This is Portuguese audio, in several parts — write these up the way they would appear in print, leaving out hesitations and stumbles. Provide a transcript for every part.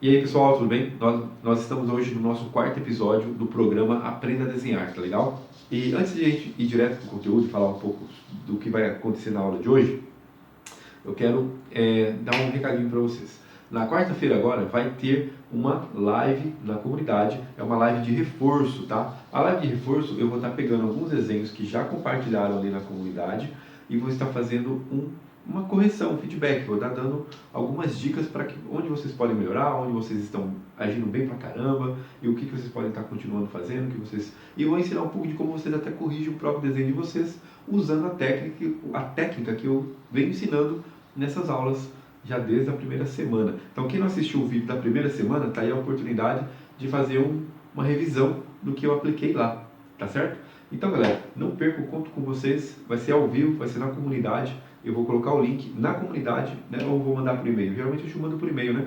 E aí pessoal, tudo bem? Nós estamos hoje no nosso quarto episódio do programa Aprenda a Desenhar, tá legal? E antes de a gente ir direto para o conteúdo e falar um pouco do que vai acontecer na aula de hoje, eu quero dar um recadinho para vocês. Na quarta-feira agora vai ter uma live na comunidade, é uma live de reforço, tá? A live de reforço eu vou estar pegando alguns desenhos que já compartilharam ali na comunidade e vou estar fazendo uma correção, um feedback, vou estar dando algumas dicas para onde vocês podem melhorar, onde vocês estão agindo bem pra caramba e o que vocês podem estar continuando fazendo, e eu vou ensinar um pouco de como vocês até corrigem o próprio desenho de vocês usando a técnica que eu venho ensinando nessas aulas já desde a primeira semana. Então quem não assistiu o vídeo da primeira semana, tá aí a oportunidade de fazer uma revisão do que eu apliquei lá, tá certo? Então galera, não perca, eu conto com vocês, vai ser ao vivo, vai ser na comunidade, eu vou colocar o link na comunidade, né, ou vou mandar por e-mail, geralmente eu te mando por e-mail, né?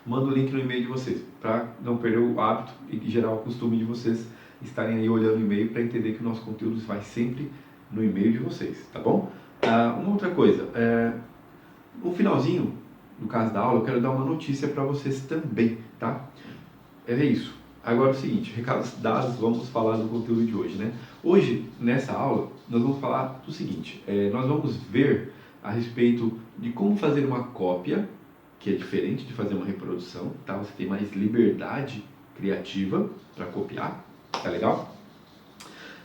Mando o link no e-mail de vocês, para não perder o hábito e gerar o costume de vocês estarem aí olhando o e-mail para entender que o nosso conteúdo vai sempre no e-mail de vocês, tá bom? Uma outra coisa, no finalzinho, no caso da aula, eu quero dar uma notícia para vocês também, tá? É isso. Agora é o seguinte, recados dados, vamos falar do conteúdo de hoje, né? Hoje, nessa aula, nós vamos falar do seguinte, nós vamos ver a respeito de como fazer uma cópia, que é diferente de fazer uma reprodução, tá? Você tem mais liberdade criativa para copiar, tá legal?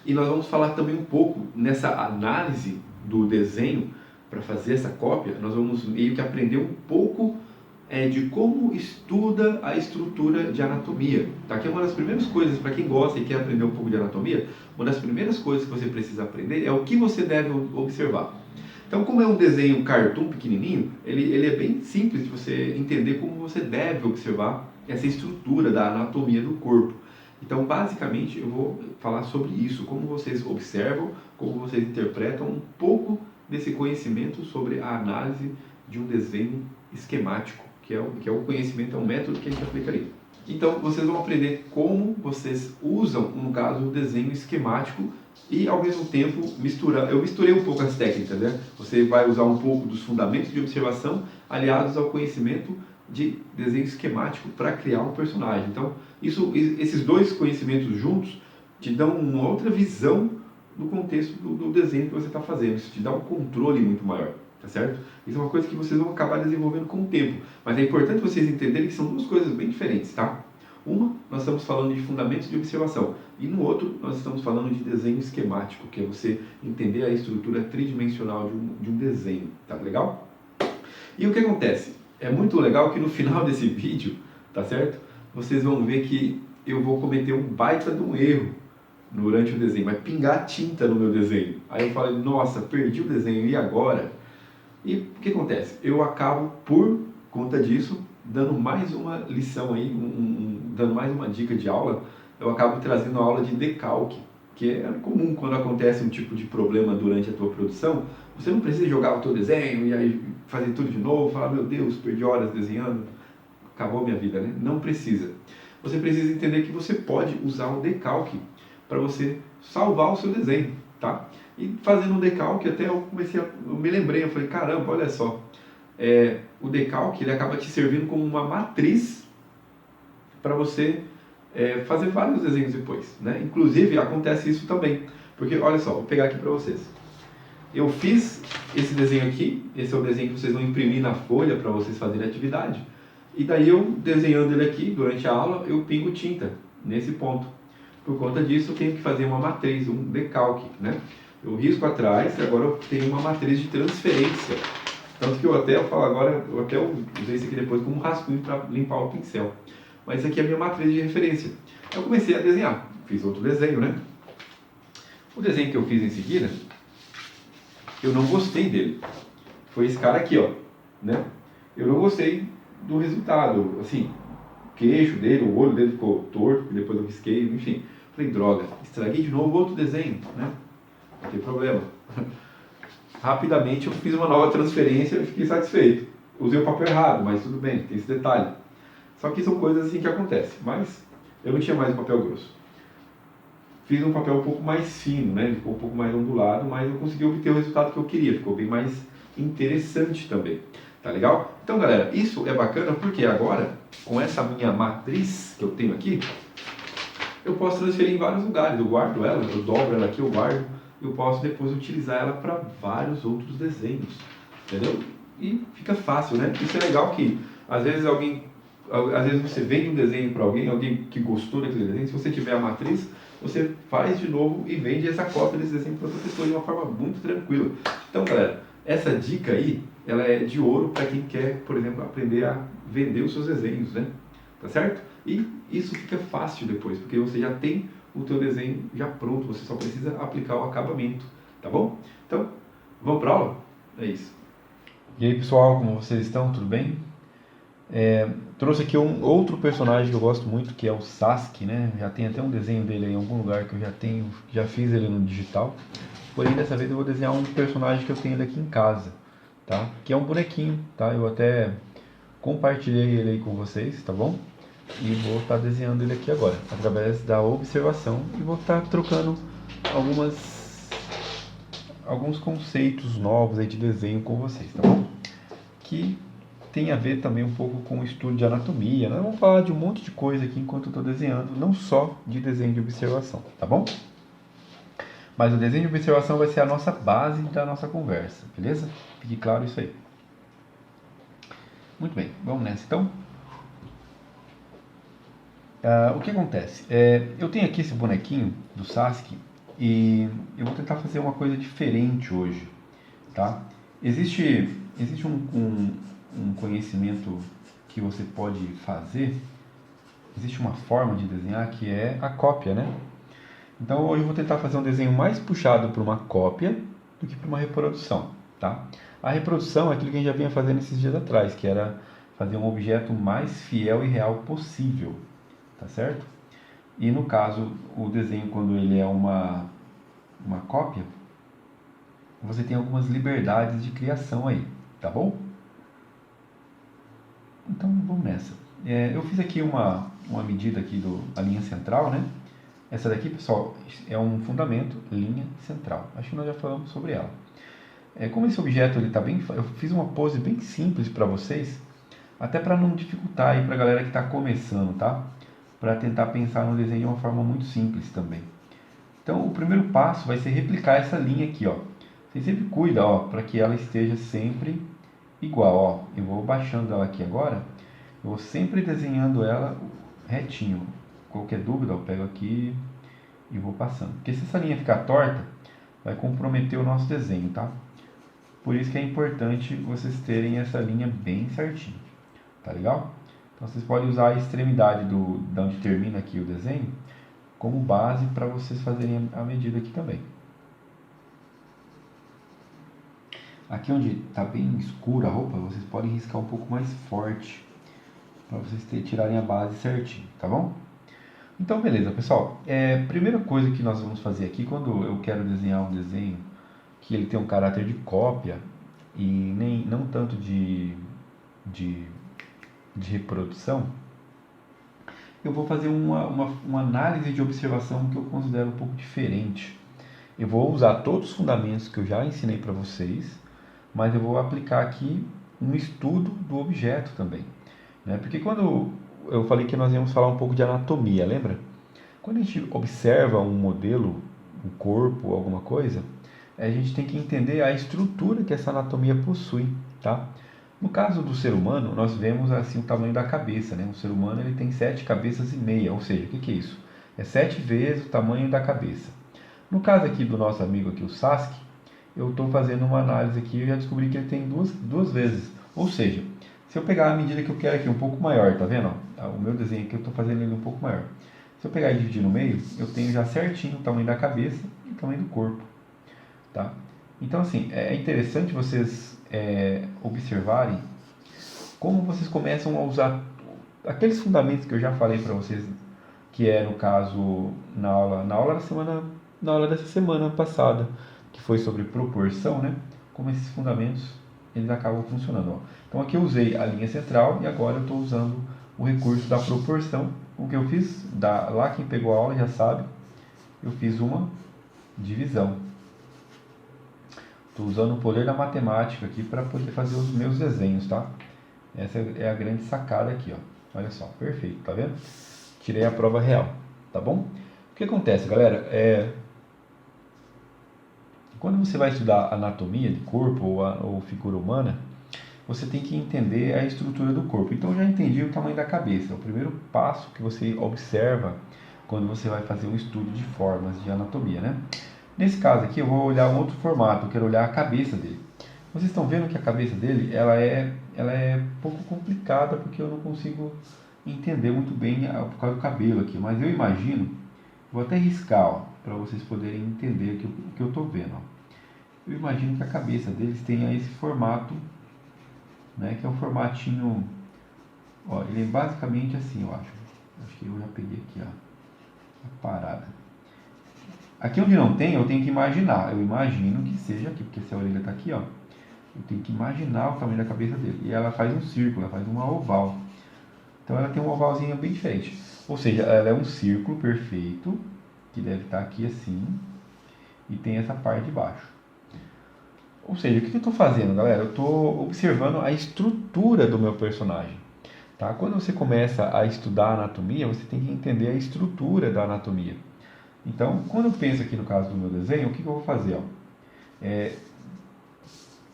E nós vamos falar também um pouco nessa análise do desenho para fazer essa cópia, nós vamos meio que aprender um pouco de como estuda a estrutura de anatomia, tá? Que é uma das primeiras coisas, para quem gosta e quer aprender um pouco de anatomia, uma das primeiras coisas que você precisa aprender é o que você deve observar. Então, como é um desenho cartoon pequenininho, ele é bem simples de você entender como você deve observar essa estrutura da anatomia do corpo. Então, basicamente, eu vou falar sobre isso, como vocês observam, como vocês interpretam um pouco desse conhecimento sobre a análise de um desenho esquemático, que é o conhecimento, é um método que a gente aplica ali. Então, vocês vão aprender como vocês usam, no caso, o desenho esquemático e, ao mesmo tempo, misturar. Eu misturei um pouco as técnicas, né? Você vai usar um pouco dos fundamentos de observação aliados ao conhecimento de desenho esquemático para criar um personagem. Então, esses dois conhecimentos juntos te dão uma outra visão do contexto do desenho que você está fazendo. Isso te dá um controle muito maior, tá certo? Isso é uma coisa que vocês vão acabar desenvolvendo com o tempo. Mas é importante vocês entenderem que são duas coisas bem diferentes, tá? Uma, nós estamos falando de fundamentos de observação. E no outro, nós estamos falando de desenho esquemático, que é você entender a estrutura tridimensional de um desenho, tá legal? E o que acontece? É muito legal que no final desse vídeo, tá certo? Vocês vão ver que eu vou cometer um baita de um erro durante o desenho, vai pingar tinta no meu desenho. Aí eu falei, nossa, perdi o desenho, e agora? E o que acontece? Eu acabo, por conta disso, dando mais uma lição aí, dando mais uma dica de aula, eu acabo trazendo a aula de decalque, que é comum quando acontece um tipo de problema durante a tua produção, você não precisa jogar o teu desenho e aí fazer tudo de novo, falar, meu Deus, perdi horas desenhando, acabou minha vida, né? Não precisa. Você precisa entender que você pode usar o decalque para você salvar o seu desenho, tá? E fazendo um decalque, até eu me lembrei, eu falei, caramba, olha só, o decalque ele acaba te servindo como uma matriz para você fazer vários desenhos depois, né? Inclusive acontece isso também, porque olha só, vou pegar aqui para vocês. Eu fiz esse desenho aqui, esse é o desenho que vocês vão imprimir na folha para vocês fazerem a atividade, e daí eu desenhando ele aqui durante a aula, eu pingo tinta nesse ponto. Por conta disso eu tenho que fazer uma matriz, um decalque, né? Eu risco atrás e agora eu tenho uma matriz de transferência. Tanto que eu falo agora, eu até usei isso aqui depois como um rascunho para limpar o pincel. Mas isso aqui é a minha matriz de referência. Eu comecei a desenhar, fiz outro desenho, né? O desenho que eu fiz em seguida, eu não gostei dele. Foi esse cara aqui, ó, né? Eu não gostei do resultado, assim, o queixo dele, o olho dele ficou torto, depois eu risquei, enfim. Falei, droga, estraguei de novo outro desenho, né? Não tem problema. Rapidamente eu fiz uma nova transferência e fiquei satisfeito. Usei o papel errado, mas tudo bem, tem esse detalhe. Só que são coisas assim que acontecem. Mas eu não tinha mais o papel grosso. Fiz um papel um pouco mais fino, né? Ele ficou um pouco mais ondulado, mas eu consegui obter o resultado que eu queria. Ficou bem mais interessante também. Tá legal? Então, galera, isso é bacana porque agora, com essa minha matriz que eu tenho aqui, eu posso transferir em vários lugares. Eu guardo ela, eu dobro ela aqui, eu guardo. Eu posso depois utilizar ela para vários outros desenhos. Entendeu? E fica fácil, né? Isso é legal que, às vezes você vende um desenho para alguém que gostou daquele desenho, se você tiver a matriz, você faz de novo e vende essa cópia desse desenho para outra pessoa de uma forma muito tranquila. Então, galera, essa dica aí, ela é de ouro para quem quer, por exemplo, aprender a vender os seus desenhos, né? Tá certo? E isso fica fácil depois, porque você já tem o teu desenho já pronto, você só precisa aplicar o acabamento, tá bom? Então, vamos para aula? É isso. E aí pessoal, como vocês estão? Tudo bem? Trouxe aqui um outro personagem que eu gosto muito, que é o Sasuke, né? Já tem até um desenho dele em algum lugar que eu já fiz ele no digital. Porém, dessa vez eu vou desenhar um personagem que eu tenho ele aqui em casa, tá? Que é um bonequinho, tá? Eu até compartilhei ele aí com vocês, tá bom? E vou estar desenhando ele aqui agora, através da observação, e vou estar trocando alguns conceitos novos aí de desenho com vocês, tá bom? Que tem a ver também um pouco com o estudo de anatomia, né? Vamos falar de um monte de coisa aqui enquanto eu estou desenhando, não só de desenho de observação, tá bom? Mas o desenho de observação vai ser a nossa base da nossa conversa, beleza? Fique claro isso aí. Muito bem, vamos nessa então. O que acontece? Eu tenho aqui esse bonequinho do Sasuke e eu vou tentar fazer uma coisa diferente hoje, tá? Existe um conhecimento que você pode fazer, existe uma forma de desenhar que é a cópia, né? Então hoje eu vou tentar fazer um desenho mais puxado para uma cópia do que para uma reprodução, tá? A reprodução é aquilo que a gente já vinha fazendo esses dias atrás, que era fazer um objeto mais fiel e real possível, tá certo? E no caso, o desenho, quando ele é uma cópia, você tem algumas liberdades de criação aí, tá bom? Então vamos nessa. Eu fiz aqui uma medida aqui da linha central, né? Essa daqui, pessoal, é um fundamento, linha central. Acho que nós já falamos sobre ela. Como esse objeto ele tá bem, eu fiz uma pose bem simples para vocês, até para não dificultar aí para a galera que está começando, tá? Para tentar pensar no desenho de uma forma muito simples também. Então, o primeiro passo vai ser replicar essa linha aqui, ó. Você sempre cuida, ó, para que ela esteja sempre igual, ó. Eu vou baixando ela aqui agora. Eu vou sempre desenhando ela retinho. Qualquer dúvida, eu pego aqui e vou passando. Porque se essa linha ficar torta, vai comprometer o nosso desenho, tá? Por isso que é importante vocês terem essa linha bem certinha, tá legal? Então vocês podem usar a extremidade da onde termina aqui o desenho como base para vocês fazerem a medida aqui também. Aqui onde está bem escura a roupa, vocês podem riscar um pouco mais forte para vocês tirarem a base certinho, tá bom? Então beleza, pessoal. Primeira coisa que nós vamos fazer aqui, quando eu quero desenhar um desenho que ele tem um caráter de cópia e não tanto de reprodução, eu vou fazer uma análise de observação que eu considero um pouco diferente. Eu vou usar todos os fundamentos que eu já ensinei para vocês, mas eu vou aplicar aqui um estudo do objeto também, né? Porque quando eu falei que nós íamos falar um pouco de anatomia, lembra? Quando a gente observa um modelo, um corpo, alguma coisa, a gente tem que entender a estrutura que essa anatomia possui, tá? No caso do ser humano, nós vemos assim o tamanho da cabeça, né? O ser humano ele tem 7 cabeças e meia, ou seja, o que é isso? É 7 vezes o tamanho da cabeça. No caso aqui do nosso amigo aqui, o Sasuke, eu estou fazendo uma análise aqui e já descobri que ele tem duas vezes. Ou seja, se eu pegar a medida que eu quero aqui um pouco maior, tá vendo? O meu desenho aqui eu estou fazendo ele um pouco maior. Se eu pegar e dividir no meio, eu tenho já certinho o tamanho da cabeça e o tamanho do corpo, tá? Então assim, é interessante vocês observarem como vocês começam a usar aqueles fundamentos que eu já falei para vocês, que é no caso na aula dessa semana passada, que foi sobre proporção, né? Como esses fundamentos eles acabam funcionando. Ó. Então aqui eu usei a linha central e agora eu estou usando o recurso da proporção. O que eu fiz, lá quem pegou a aula já sabe, eu fiz uma divisão. Estou usando o poder da matemática aqui para poder fazer os meus desenhos, tá? Essa é a grande sacada aqui, ó. Olha só, perfeito, tá vendo? Tirei a prova real, tá bom? O que acontece, galera? Quando você vai estudar anatomia de corpo ou figura humana, você tem que entender a estrutura do corpo. Então, eu já entendi o tamanho da cabeça. É o primeiro passo que você observa quando você vai fazer um estudo de formas de anatomia, né? Nesse caso aqui, eu vou olhar um outro formato. Eu quero olhar a cabeça dele. Vocês estão vendo que a cabeça dele, ela é um pouco complicada, porque eu não consigo entender muito bem por causa do cabelo aqui. Mas eu imagino, vou até riscar, para vocês poderem entender o que eu estou vendo. Ó. Eu imagino que a cabeça deles tenha esse formato, né, que é um formatinho, ó, ele é basicamente assim, eu acho. Acho que eu já peguei aqui, ó, a parada. Aqui onde não tem, eu tenho que imaginar. Eu imagino que seja aqui, porque se a orelha está aqui, ó, eu tenho que imaginar o tamanho da cabeça dele. E ela faz um círculo, ela faz uma oval. Então ela tem um ovalzinho bem diferente. Ou seja, ela é um círculo perfeito, que deve estar aqui assim, e tem essa parte de baixo. Ou seja, o que eu estou fazendo, galera? Eu estou observando a estrutura do meu personagem. Tá? Quando você começa a estudar anatomia, você tem que entender a estrutura da anatomia. Então, quando eu penso aqui no caso do meu desenho, o que eu vou fazer? Ó?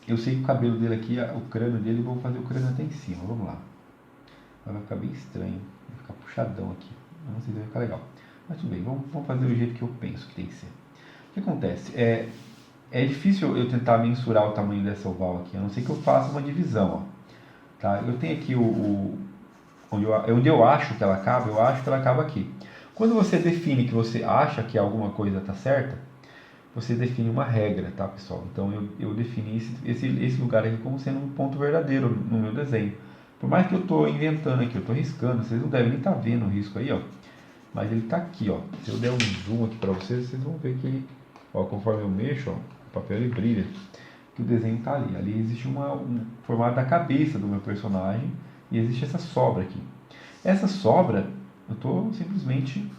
Eu sei que o cabelo dele aqui, o crânio dele, eu vou fazer o crânio até em cima. Vamos lá. Vai ficar bem estranho, vai ficar puxadão aqui. Eu não sei se vai ficar legal. Mas tudo bem, vamos fazer do jeito que eu penso que tem que ser. O que acontece? É difícil eu tentar mensurar o tamanho dessa oval aqui, a não ser que eu faça uma divisão. Ó. Tá? Eu tenho aqui onde eu acho que ela acaba, eu acho que ela acaba aqui. Quando você define que você acha que alguma coisa está certa, você define uma regra, tá, pessoal? Então eu defini esse lugar aqui como sendo um ponto verdadeiro no meu desenho. Por mais que eu estou inventando aqui, eu estou riscando, vocês não devem nem estar vendo o risco aí, ó. Mas ele está aqui, ó. Se eu der um zoom aqui para vocês, vocês vão ver que ele, ó, conforme eu mexo, ó, o papel ele brilha, que o desenho está ali. Ali existe um formato da cabeça do meu personagem e existe essa sobra aqui. Essa sobra eu estou simplesmente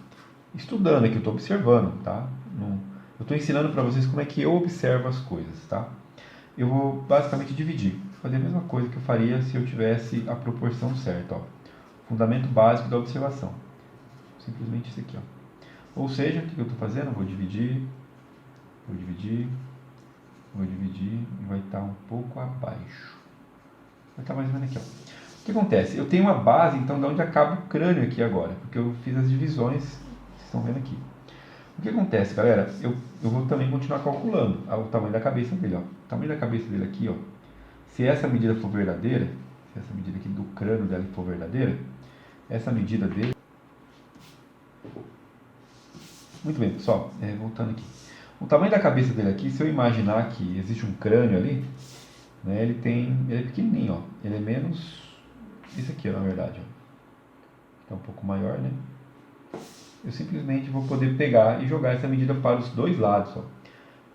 estudando aqui, eu estou observando, tá? Eu estou ensinando para vocês como é que eu observo as coisas, tá? Eu vou basicamente dividir, fazer a mesma coisa que eu faria se eu tivesse a proporção certa, ó. Fundamento básico da observação. Simplesmente isso aqui, ó. Ou seja, o que eu estou fazendo? Eu vou dividir e vai estar um pouco abaixo. Vai estar mais ou menos aqui, ó. O que acontece? Eu tenho uma base, então, de onde acaba o crânio aqui agora, porque eu fiz as divisões, vocês estão vendo aqui. O que acontece, galera? Eu vou também continuar calculando o tamanho da cabeça dele, ó. O tamanho da cabeça dele aqui, ó. Se essa medida for verdadeira, se essa medida aqui do crânio dela for verdadeira, essa medida dele... Muito bem, pessoal, voltando aqui. O tamanho da cabeça dele aqui, se eu imaginar que existe um crânio ali, né, ele é pequenininho, ó. Ele é menos... Isso aqui, ó, na verdade, ó. É um pouco maior, né? Eu simplesmente vou poder pegar e jogar essa medida para os dois lados, ó.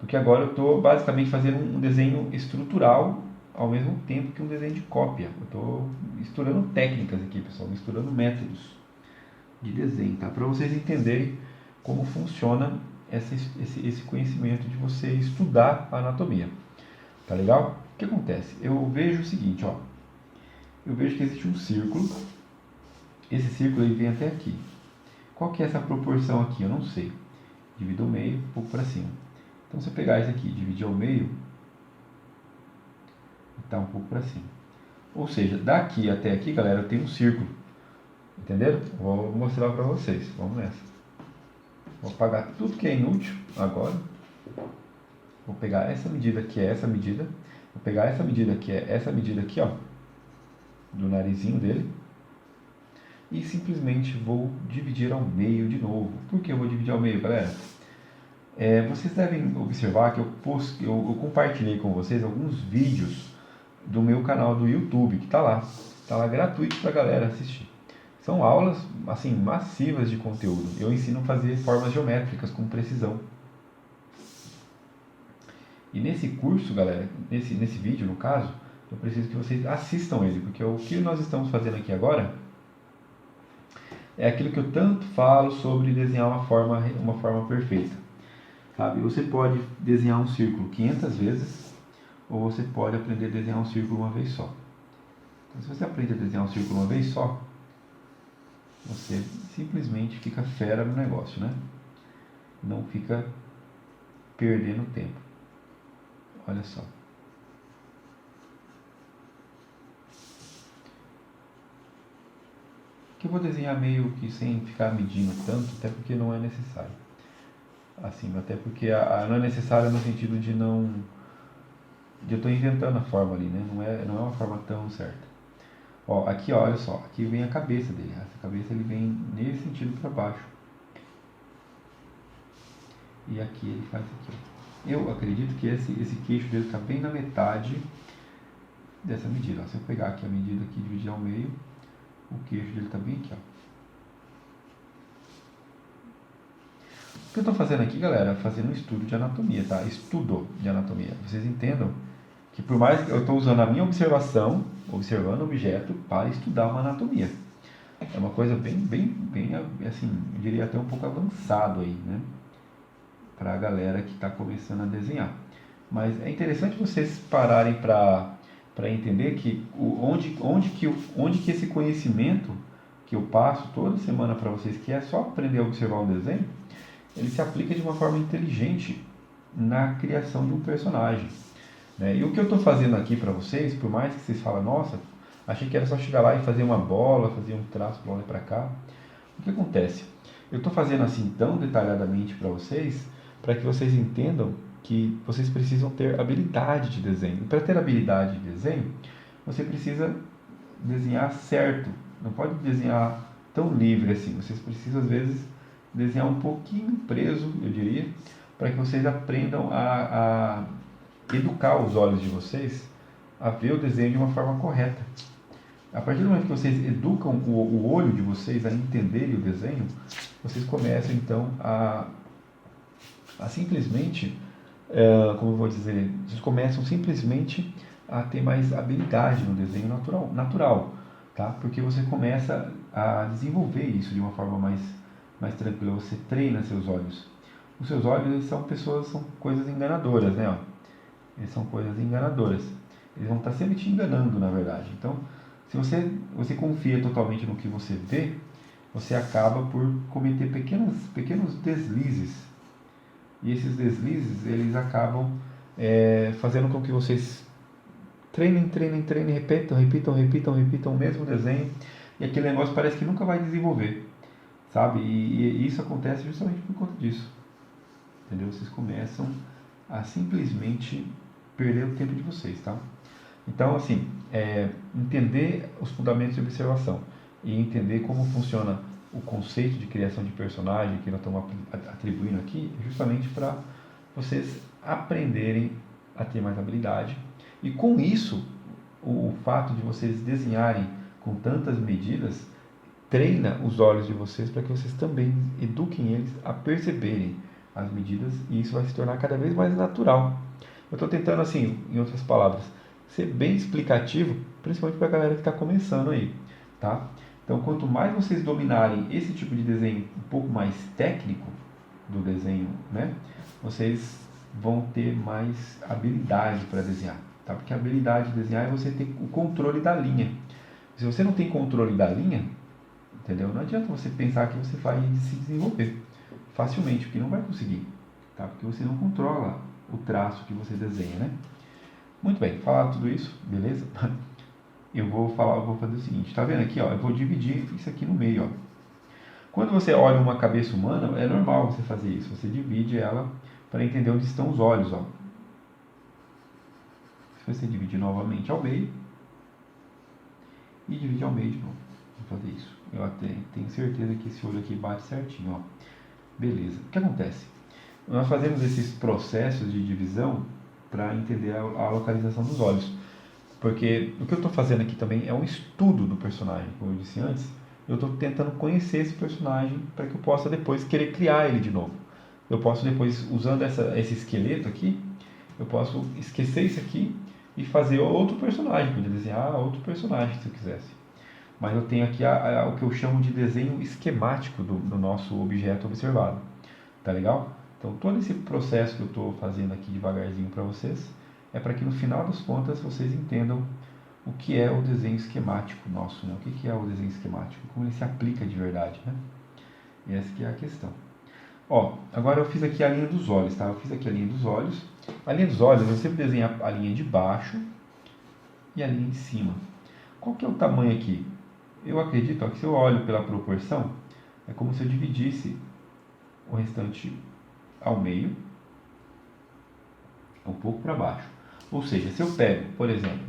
Porque agora eu estou basicamente fazendo um desenho estrutural ao mesmo tempo que um desenho de cópia. Eu estou misturando técnicas aqui, pessoal, misturando métodos de desenho, tá? Para vocês entenderem como funciona esse conhecimento de você estudar a anatomia. Tá legal? O que acontece? Eu vejo o seguinte, ó. Eu vejo que existe um círculo. Esse círculo ele vem até aqui. Qual que é essa proporção aqui? Eu não sei. Divido ao meio, um pouco para cima. Então, se eu pegar isso aqui, dividir ao meio, está um pouco para cima. Ou seja, daqui até aqui, galera, eu tenho um círculo. Entenderam? Vou mostrar para vocês. Vamos nessa. Vou apagar tudo que é inútil agora. Vou pegar essa medida que é essa medida. Vou pegar essa medida que é essa medida aqui, ó, do narizinho dele. E simplesmente vou dividir ao meio de novo. Por que eu vou dividir ao meio, galera? Vocês devem observar que eu compartilhei com vocês alguns vídeos do meu canal do YouTube, que está lá gratuito para a galera assistir. São aulas assim massivas de conteúdo. Eu ensino a fazer formas geométricas com precisão. E nesse curso, galera, nesse vídeo no caso, eu preciso que vocês assistam ele, porque o que nós estamos fazendo aqui agora é aquilo que eu tanto falo sobre desenhar uma forma perfeita. Sabe? Você pode desenhar um círculo 500 vezes, ou você pode aprender a desenhar um círculo uma vez só. Então, se você aprende a desenhar um círculo uma vez só, você simplesmente fica fera no negócio, né? Não fica perdendo tempo. Olha só. Que eu vou desenhar meio que sem ficar medindo tanto, até porque não é necessário. Assim, até porque não é necessário no sentido de não... eu estou inventando a forma ali, né? Não é uma forma tão certa. Ó, aqui, ó, olha só, aqui vem a cabeça dele. Essa cabeça ele vem nesse sentido para baixo. E aqui ele faz aqui, ó. Eu acredito que esse queixo dele está bem na metade dessa medida. Ó. Se eu pegar aqui a medida aqui e dividir ao meio, o queixo dele está bem aqui, ó. O que eu estou fazendo aqui, galera, é fazendo um estudo de anatomia, tá? Estudo de anatomia. Vocês entendam que por mais que eu estou usando a minha observação, observando o objeto para estudar uma anatomia. É uma coisa bem, assim, eu diria até um pouco avançado aí, né? Para a galera que está começando a desenhar. Mas é interessante vocês pararem para entender que onde que esse conhecimento que eu passo toda semana para vocês, que é só aprender a observar um desenho, ele se aplica de uma forma inteligente na criação de um personagem. Né? E o que eu estou fazendo aqui para vocês, por mais que vocês falem, nossa, achei que era só chegar lá e fazer uma bola, fazer um traço para lá e para cá. O que acontece? Eu estou fazendo assim tão detalhadamente para vocês, para que vocês entendam que vocês precisam ter habilidade de desenho. E para ter habilidade de desenho, você precisa desenhar certo. Não pode desenhar tão livre assim. Vocês precisam, às vezes, desenhar um pouquinho preso, eu diria, para que vocês aprendam a educar os olhos de vocês a ver o desenho de uma forma correta. A partir do momento que vocês educam o olho de vocês a entenderem o desenho, vocês começam então a simplesmente, como eu vou dizer, vocês começam simplesmente a ter mais habilidade no desenho natural, tá? Porque você começa a desenvolver isso de uma forma mais tranquila, você treina seus olhos. Os seus olhos eles são coisas enganadoras, né? Ó. Eles são coisas enganadoras. Eles vão estar sempre te enganando, na verdade. Então, se você confia totalmente no que você vê, você acaba por cometer pequenos deslizes. E esses deslizes, eles acabam fazendo com que vocês treinem, repitam o mesmo desenho. E aquele negócio parece que nunca vai desenvolver, sabe? E isso acontece justamente por conta disso. Entendeu? Vocês começam a simplesmente perder o tempo de vocês, tá? Então, assim, entender os fundamentos de observação e entender como funciona o conceito de criação de personagem que nós estamos atribuindo aqui, justamente para vocês aprenderem a ter mais habilidade. E com isso, o fato de vocês desenharem com tantas medidas treina os olhos de vocês para que vocês também eduquem eles a perceberem as medidas e isso vai se tornar cada vez mais natural. Eu estou tentando, assim, em outras palavras, ser bem explicativo, principalmente para a galera que está começando aí, tá? Então, quanto mais vocês dominarem esse tipo de desenho um pouco mais técnico do desenho, né? Vocês vão ter mais habilidade para desenhar, tá? Porque a habilidade de desenhar é você ter o controle da linha. Se você não tem controle da linha, entendeu? Não adianta você pensar que você vai se desenvolver facilmente, porque não vai conseguir, tá? Porque você não controla o traço que você desenha, né? Muito bem, falado tudo isso, beleza? Eu vou fazer o seguinte, tá vendo aqui, ó? Eu vou dividir isso aqui no meio, ó. Quando você olha uma cabeça humana, é normal você fazer isso. Você divide ela para entender onde estão os olhos, ó. Se você dividir novamente ao meio e dividir ao meio de novo, vou fazer isso. Eu até tenho certeza que esse olho aqui bate certinho, ó. Beleza. O que acontece? Nós fazemos esses processos de divisão para entender a localização dos olhos. Porque o que eu estou fazendo aqui também é um estudo do personagem, como eu disse antes. Eu estou tentando conhecer esse personagem para que eu possa depois querer criar ele de novo. Eu posso depois, usando esse esqueleto aqui, eu posso esquecer isso aqui e fazer outro personagem. Podia desenhar outro personagem se eu quisesse. Mas eu tenho aqui o que eu chamo de desenho esquemático do nosso objeto observado. Tá legal? Então todo esse processo que eu estou fazendo aqui devagarzinho para vocês é para que no final das contas vocês entendam o que é o desenho esquemático nosso, né? O que é o desenho esquemático, como ele se aplica de verdade, né? E essa que é a questão. Ó, agora eu fiz aqui a linha dos olhos, tá? Eu fiz aqui a linha dos olhos. A linha dos olhos, eu sempre desenho a linha de baixo e a linha de cima. Qual que é o tamanho aqui? Eu acredito ó, que se eu olho pela proporção, é como se eu dividisse o restante ao meio, um pouco para baixo. Ou seja, se eu pego, por exemplo,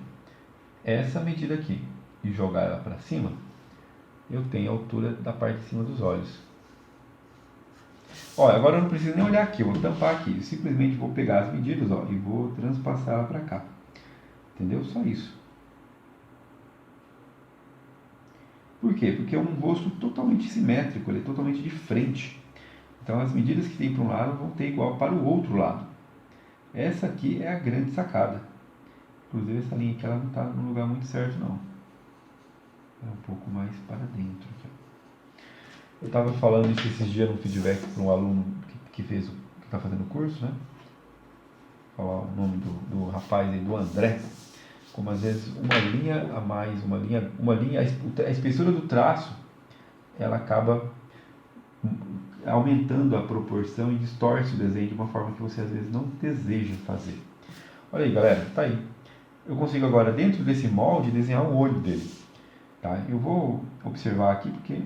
essa medida aqui e jogar ela para cima, eu tenho a altura da parte de cima dos olhos. Ó, agora eu não preciso nem olhar aqui, eu vou tampar aqui. Eu simplesmente vou pegar as medidas ó, e vou transpassar ela para cá. Entendeu? Só isso. Por quê? Porque é um rosto totalmente simétrico, ele é totalmente de frente. Então as medidas que tem para um lado vão ter igual para o outro lado. Essa aqui é a grande sacada. Inclusive essa linha aqui ela não está no lugar muito certo não. É um pouco mais para dentro. Aqui. Eu estava falando isso esses dias no feedback para um aluno que está fazendo o curso, né? Vou falar o nome do rapaz aí, do André. Como às vezes uma linha a mais, a espessura do traço, ela acaba aumentando a proporção e distorce o desenho de uma forma que você às vezes não deseja fazer. Olha aí, galera, tá aí. Eu consigo agora, dentro desse molde, desenhar o olho dele. Tá? Eu vou observar aqui porque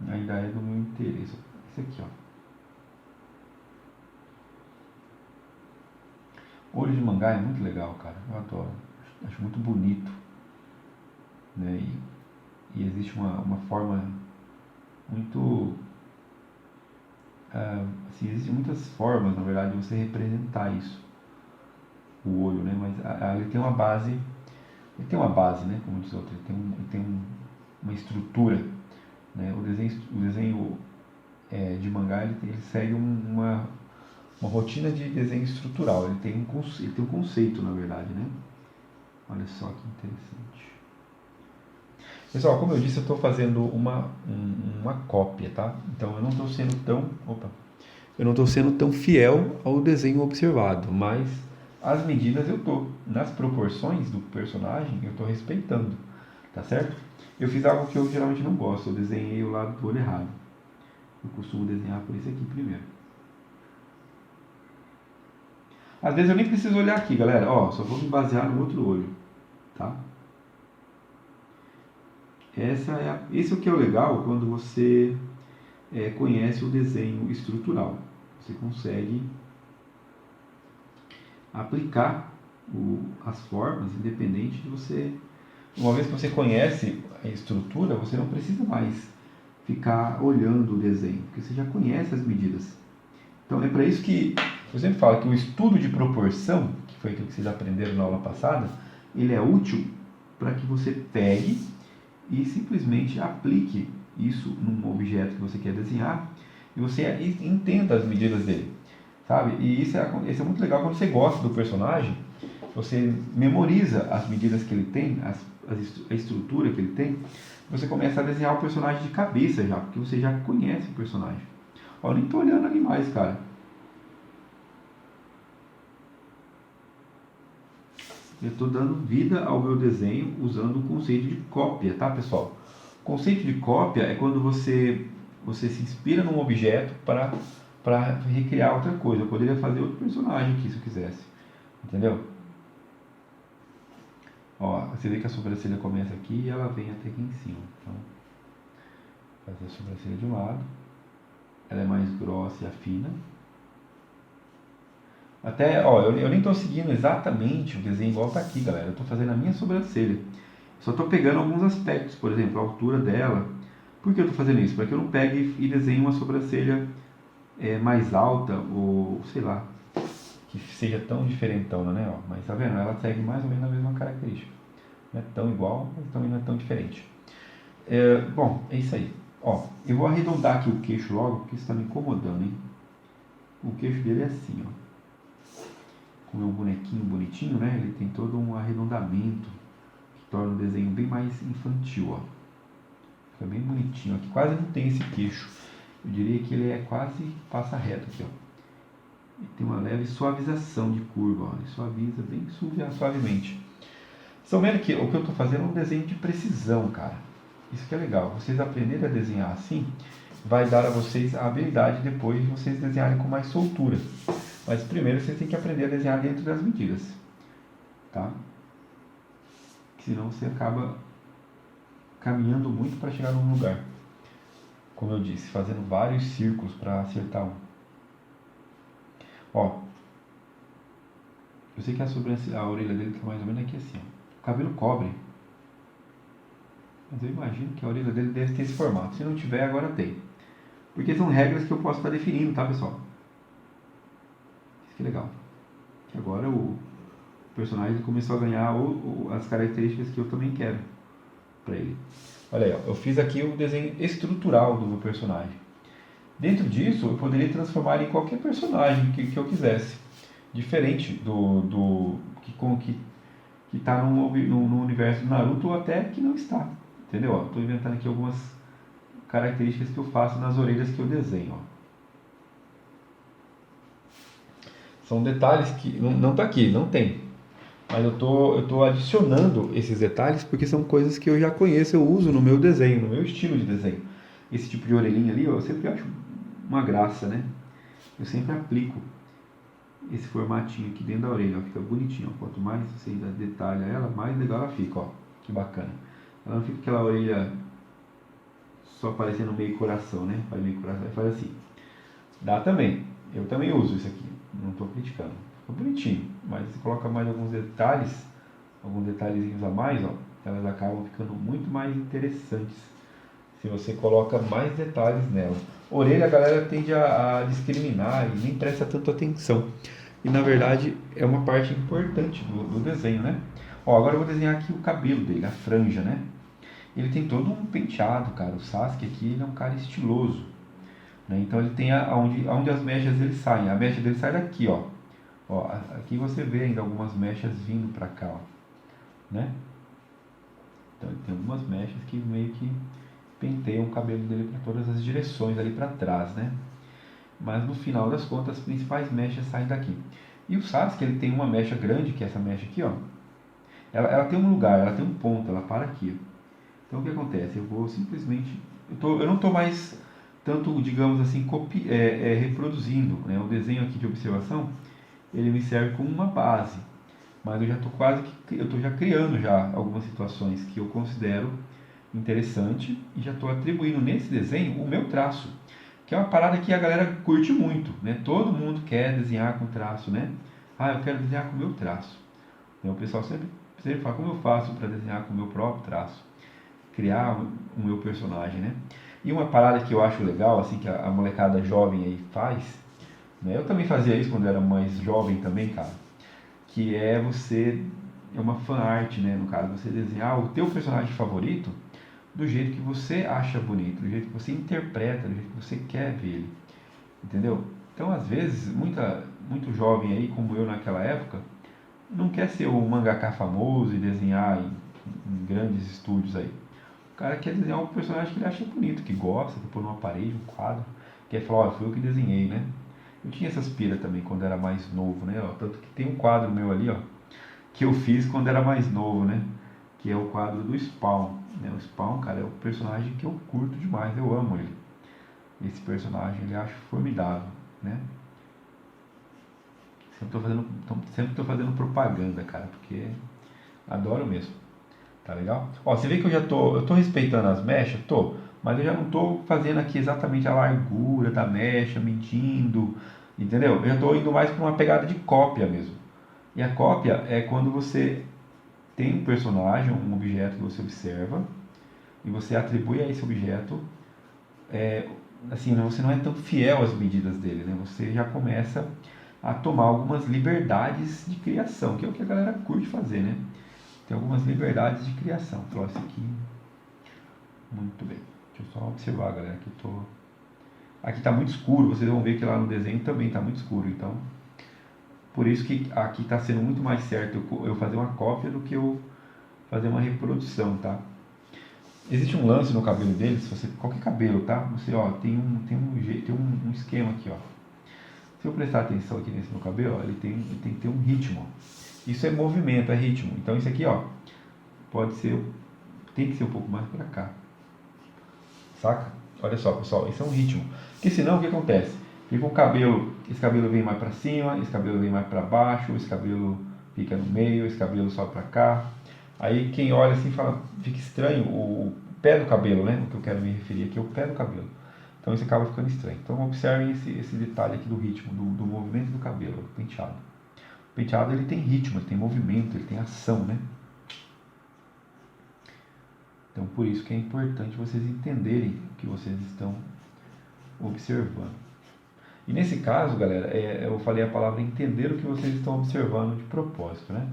ainda é do meu interesse. Esse aqui, ó. Olho de mangá é muito legal, cara. Eu adoro. Acho muito bonito. Né? E existe uma forma muito... assim, existem muitas formas, na verdade, de você representar isso. O olho, né? Mas ele tem uma base... Ele tem uma base, né? Como diz outro. Ele tem uma estrutura. Né? O desenho de mangá, ele segue uma rotina de desenho estrutural. Ele tem um conceito, na verdade, né? Olha só que interessante. Pessoal, como eu disse, eu estou fazendo uma cópia, tá? Então eu não estou sendo tão fiel ao desenho observado, mas as medidas eu estou. Nas proporções do personagem, eu estou respeitando, tá certo? Eu fiz algo que eu geralmente não gosto, eu desenhei o lado do olho errado. Eu costumo desenhar por esse aqui primeiro. Às vezes eu nem preciso olhar aqui, galera. Ó, só vou me basear no outro olho, tá? Esse é o que é o legal quando você conhece o desenho estrutural. Você consegue aplicar as formas, independente de você... Uma vez que você conhece a estrutura, você não precisa mais ficar olhando o desenho, porque você já conhece as medidas. Então é para isso que eu sempre falo que o estudo de proporção, que foi aquilo que vocês aprenderam na aula passada, ele é útil para que você pegue e simplesmente aplique isso num objeto que você quer desenhar e você entenda as medidas dele, sabe? E isso é muito legal quando você gosta do personagem, você memoriza as medidas que ele tem, a estrutura que ele tem, você começa a desenhar o personagem de cabeça já, porque você já conhece o personagem. Ó, eu nem tô olhando ali mais, cara. Eu estou dando vida ao meu desenho usando o conceito de cópia, tá, pessoal? O conceito de cópia é quando você se inspira num objeto para recriar outra coisa. Eu poderia fazer outro personagem aqui se eu quisesse, entendeu? Ó, você vê que a sobrancelha começa aqui e ela vem até aqui em cima. Então, fazer a sobrancelha de um lado, ela é mais grossa e afina. Até, ó, eu nem estou seguindo exatamente o desenho igual tá aqui, galera. Eu estou fazendo a minha sobrancelha. Só estou pegando alguns aspectos, por exemplo, a altura dela. Por que eu estou fazendo isso? Para que eu não pegue e desenhe uma sobrancelha mais alta ou, sei lá, que seja tão diferentona, né? Ó, mas tá vendo? Ela segue mais ou menos a mesma característica. Não é tão igual, mas também não é tão diferente. Bom, é isso aí. Ó, eu vou arredondar aqui o queixo logo, porque isso está me incomodando, hein? O queixo dele é assim, ó. Com o bonequinho bonitinho, né? Ele tem todo um arredondamento que torna o desenho bem mais infantil, ó. Fica bem bonitinho. Aqui quase não tem esse queixo. Eu diria que ele é quase passa reto aqui, ó. E tem uma leve suavização de curva, ó. Ele suaviza bem suavemente. Estão vendo que o que eu estou fazendo é um desenho de precisão, cara. Isso que é legal. Vocês aprenderem a desenhar assim, vai dar a vocês a habilidade depois de vocês desenharem com mais soltura. Mas primeiro vocês têm que aprender a desenhar dentro das medidas, tá? Senão você acaba caminhando muito para chegar num lugar. Como eu disse, fazendo vários círculos para acertar um. Ó, eu sei que a orelha dele está mais ou menos aqui assim, ó. O cabelo cobre. Mas eu imagino que a orelha dele deve ter esse formato. Se não tiver, agora tem. Porque são regras que eu posso estar definindo, tá, pessoal? Isso que é legal. Que agora o personagem começou a ganhar as características que eu também quero para ele. Olha aí, ó, eu fiz aqui o desenho estrutural do meu personagem. Dentro disso, eu poderia transformar ele em qualquer personagem que eu quisesse. Diferente do que está no universo do Naruto ou até que não está. Entendeu? Estou inventando aqui algumas características que eu faço nas orelhas que eu desenho. Ó. São detalhes que não está aqui, não tem. Mas eu tô adicionando esses detalhes porque são coisas que eu já conheço, eu uso no meu desenho, no meu estilo de desenho. Esse tipo de orelhinha ali, ó, eu sempre acho uma graça, né? Eu sempre aplico esse formatinho aqui dentro da orelha, ó, fica bonitinho. Ó. Quanto mais você ainda detalha ela, mais legal ela fica, ó. Que bacana. Ela não fica aquela orelha só parecendo meio coração, né? Faz meio coração, faz assim. Dá também. Eu também uso isso aqui. Não estou criticando. Fica bonitinho. Mas se coloca mais alguns detalhezinhos a mais, ó, elas acabam ficando muito mais interessantes se você coloca mais detalhes nela. Orelha a galera tende a discriminar e nem presta tanto atenção. E na verdade é uma parte importante do desenho, né? Ó, agora eu vou desenhar aqui o cabelo dele, a franja, né? Ele tem todo um penteado, cara. O Sasuke aqui ele é um cara estiloso, né? Então ele tem onde as mechas dele saem. A mecha dele sai daqui, ó. Ó, aqui você vê ainda algumas mechas vindo pra cá, ó, né? Então ele tem algumas mechas que meio que penteiam o cabelo dele para todas as direções ali para trás, né? Mas no final das contas as principais mechas saem daqui. E o Sasuke ele tem uma mecha grande, que é essa mecha aqui, ó. Ela tem um lugar, ela tem um ponto, ela para aqui. Então o que acontece? Eu vou simplesmente, eu não estou mais tanto, digamos assim, reproduzindo, né? O desenho aqui de observação, ele me serve como uma base, mas eu já estou eu estou já criando já algumas situações que eu considero interessante e já estou atribuindo nesse desenho o meu traço, que é uma parada que a galera curte muito, né? Todo mundo quer desenhar com traço, né? Ah, eu quero desenhar com o meu traço. Então, o pessoal sempre fala como eu faço para desenhar com o meu próprio traço, criar o meu personagem, né? E uma parada que eu acho legal, assim, que a molecada jovem aí faz, né? Eu também fazia isso quando era mais jovem também, cara, que é uma fan art, né? No caso, você desenhar o teu personagem favorito do jeito que você acha bonito, do jeito que você interpreta, do jeito que você quer ver ele, entendeu? Então, às vezes, muito jovem aí, como eu naquela época, não quer ser um mangaka famoso e desenhar em grandes estúdios aí. O cara quer desenhar um personagem que ele acha bonito, que gosta, que pôr numa parede, um quadro, quer falar, ó, foi eu que desenhei, né? Eu tinha essas piras também quando era mais novo, né? Ó, tanto que tem um quadro meu ali, ó, que eu fiz quando era mais novo, né? Que é o quadro do Spawn, né? O Spawn, cara, é um personagem que eu curto demais, eu amo ele. Esse personagem, ele acho formidável, né? Sempre tô fazendo propaganda, cara, porque adoro mesmo. Tá legal? Ó, você vê que eu tô respeitando as mechas? Tô, mas eu já não tô fazendo aqui exatamente a largura da mecha, medindo, entendeu? Eu já tô indo mais para uma pegada de cópia mesmo. E a cópia é quando você tem um personagem, um objeto que você observa, e você atribui a esse objeto, assim, você não é tão fiel às medidas dele, né? Você já começa a tomar algumas liberdades de criação, que é o que a galera curte fazer, né? Tem algumas liberdades de criação. Então, esse aqui, muito bem. Deixa eu só observar, galera, que aqui está muito escuro, vocês vão ver que lá no desenho também está muito escuro, então por isso que aqui está sendo muito mais certo eu fazer uma cópia do que eu fazer uma reprodução, tá? Existe um lance no cabelo dele, se você qualquer cabelo, tá? Você, ó, tem um esquema aqui, ó. Se eu prestar atenção aqui nesse meu cabelo, ó, ele tem que ter um ritmo. Isso é movimento, é ritmo. Então isso aqui, ó, pode ser, tem que ser um pouco mais para cá. Saca? Olha só, pessoal, isso é um ritmo. Porque senão o que acontece? Fica o cabelo, esse cabelo vem mais para cima, esse cabelo vem mais para baixo, esse cabelo fica no meio, esse cabelo sobe para cá. Aí quem olha assim fala, fica estranho o pé do cabelo, né? O que eu quero me referir aqui é o pé do cabelo. Então isso acaba ficando estranho. Então observem esse detalhe aqui do ritmo, do movimento do cabelo, do penteado. O penteado ele tem ritmo, ele tem movimento, ele tem ação, né? Então por isso que é importante vocês entenderem o que vocês estão observando. E nesse caso, galera, eu falei a palavra entender o que vocês estão observando de propósito, né?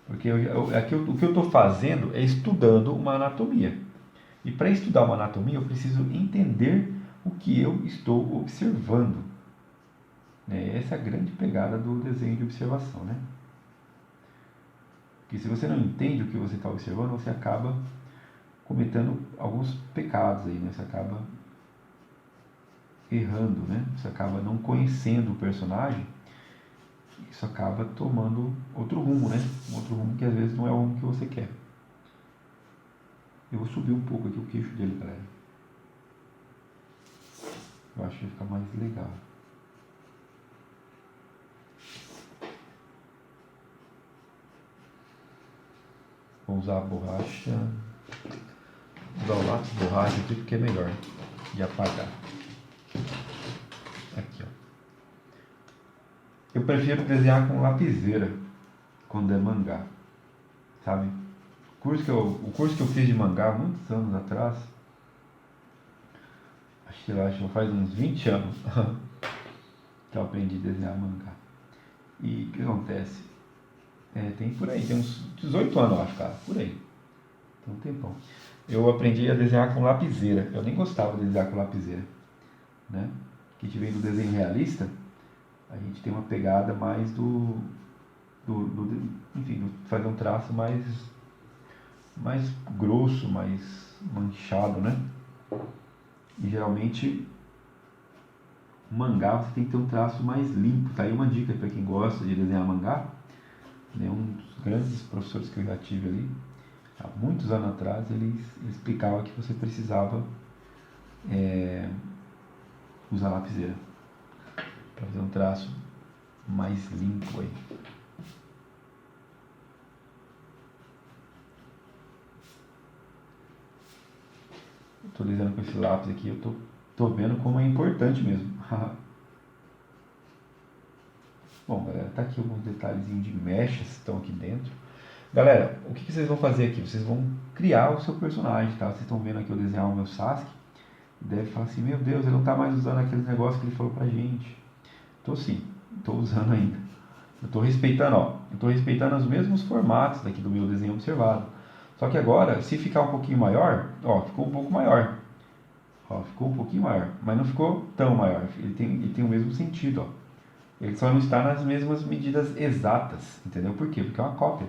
Porque aqui, o que eu estou fazendo é estudando uma anatomia. E para estudar uma anatomia, eu preciso entender o que eu estou observando. Essa é a grande pegada do desenho de observação, né? Porque se você não entende o que você está observando, você acaba cometendo alguns pecados aí, né? Você acaba errando, né? Você acaba não conhecendo o personagem. Isso acaba tomando outro rumo, né? Um outro rumo que às vezes não é o rumo que você quer. Eu vou subir um pouco aqui o queixo dele, galera. Eu acho que vai ficar mais legal. Vou usar a borracha. Vou usar o lápis de borracha aqui porque é melhor de apagar. Aqui, ó. Eu prefiro desenhar com lapiseira quando é mangá, sabe? O curso que eu fiz de mangá muitos anos atrás, acho que faz uns 20 anos que eu aprendi a desenhar mangá. E o que acontece? Tem por aí, tem uns 18 anos, eu acho, cara, por aí. Tem um tempão. Eu aprendi a desenhar com lapiseira. Eu nem gostava de desenhar com lapiseira, né? Que a gente vem do desenho realista, a gente tem uma pegada mais enfim, fazer um traço mais grosso, mais manchado, né? E geralmente mangá você tem que ter um traço mais limpo. Tá aí uma dica para quem gosta de desenhar mangá, né? Um dos grandes professores que eu já tive ali, há muitos anos atrás, ele explicava que você precisava usar lapiseira para fazer um traço mais limpo aí. Estou desenhando com esse lápis aqui, eu tô vendo como é importante mesmo. Bom, galera, tá aqui alguns detalhezinhos de mechas que estão aqui dentro. Galera, o que vocês vão fazer aqui? Vocês vão criar o seu personagem, tá? Vocês estão vendo aqui eu desenhar o meu Sasuke. Deve falar assim, meu Deus, ele não tá mais usando aqueles negócios que ele falou pra gente. Tô sim, tô usando ainda. Eu tô respeitando os mesmos formatos daqui do meu desenho observado. Só que agora, se ficar um pouquinho maior, ficou um pouco maior. Ficou um pouquinho maior, mas não ficou tão maior. Ele tem o mesmo sentido, Ele só não está nas mesmas medidas exatas, entendeu? Por quê? Porque é uma cópia.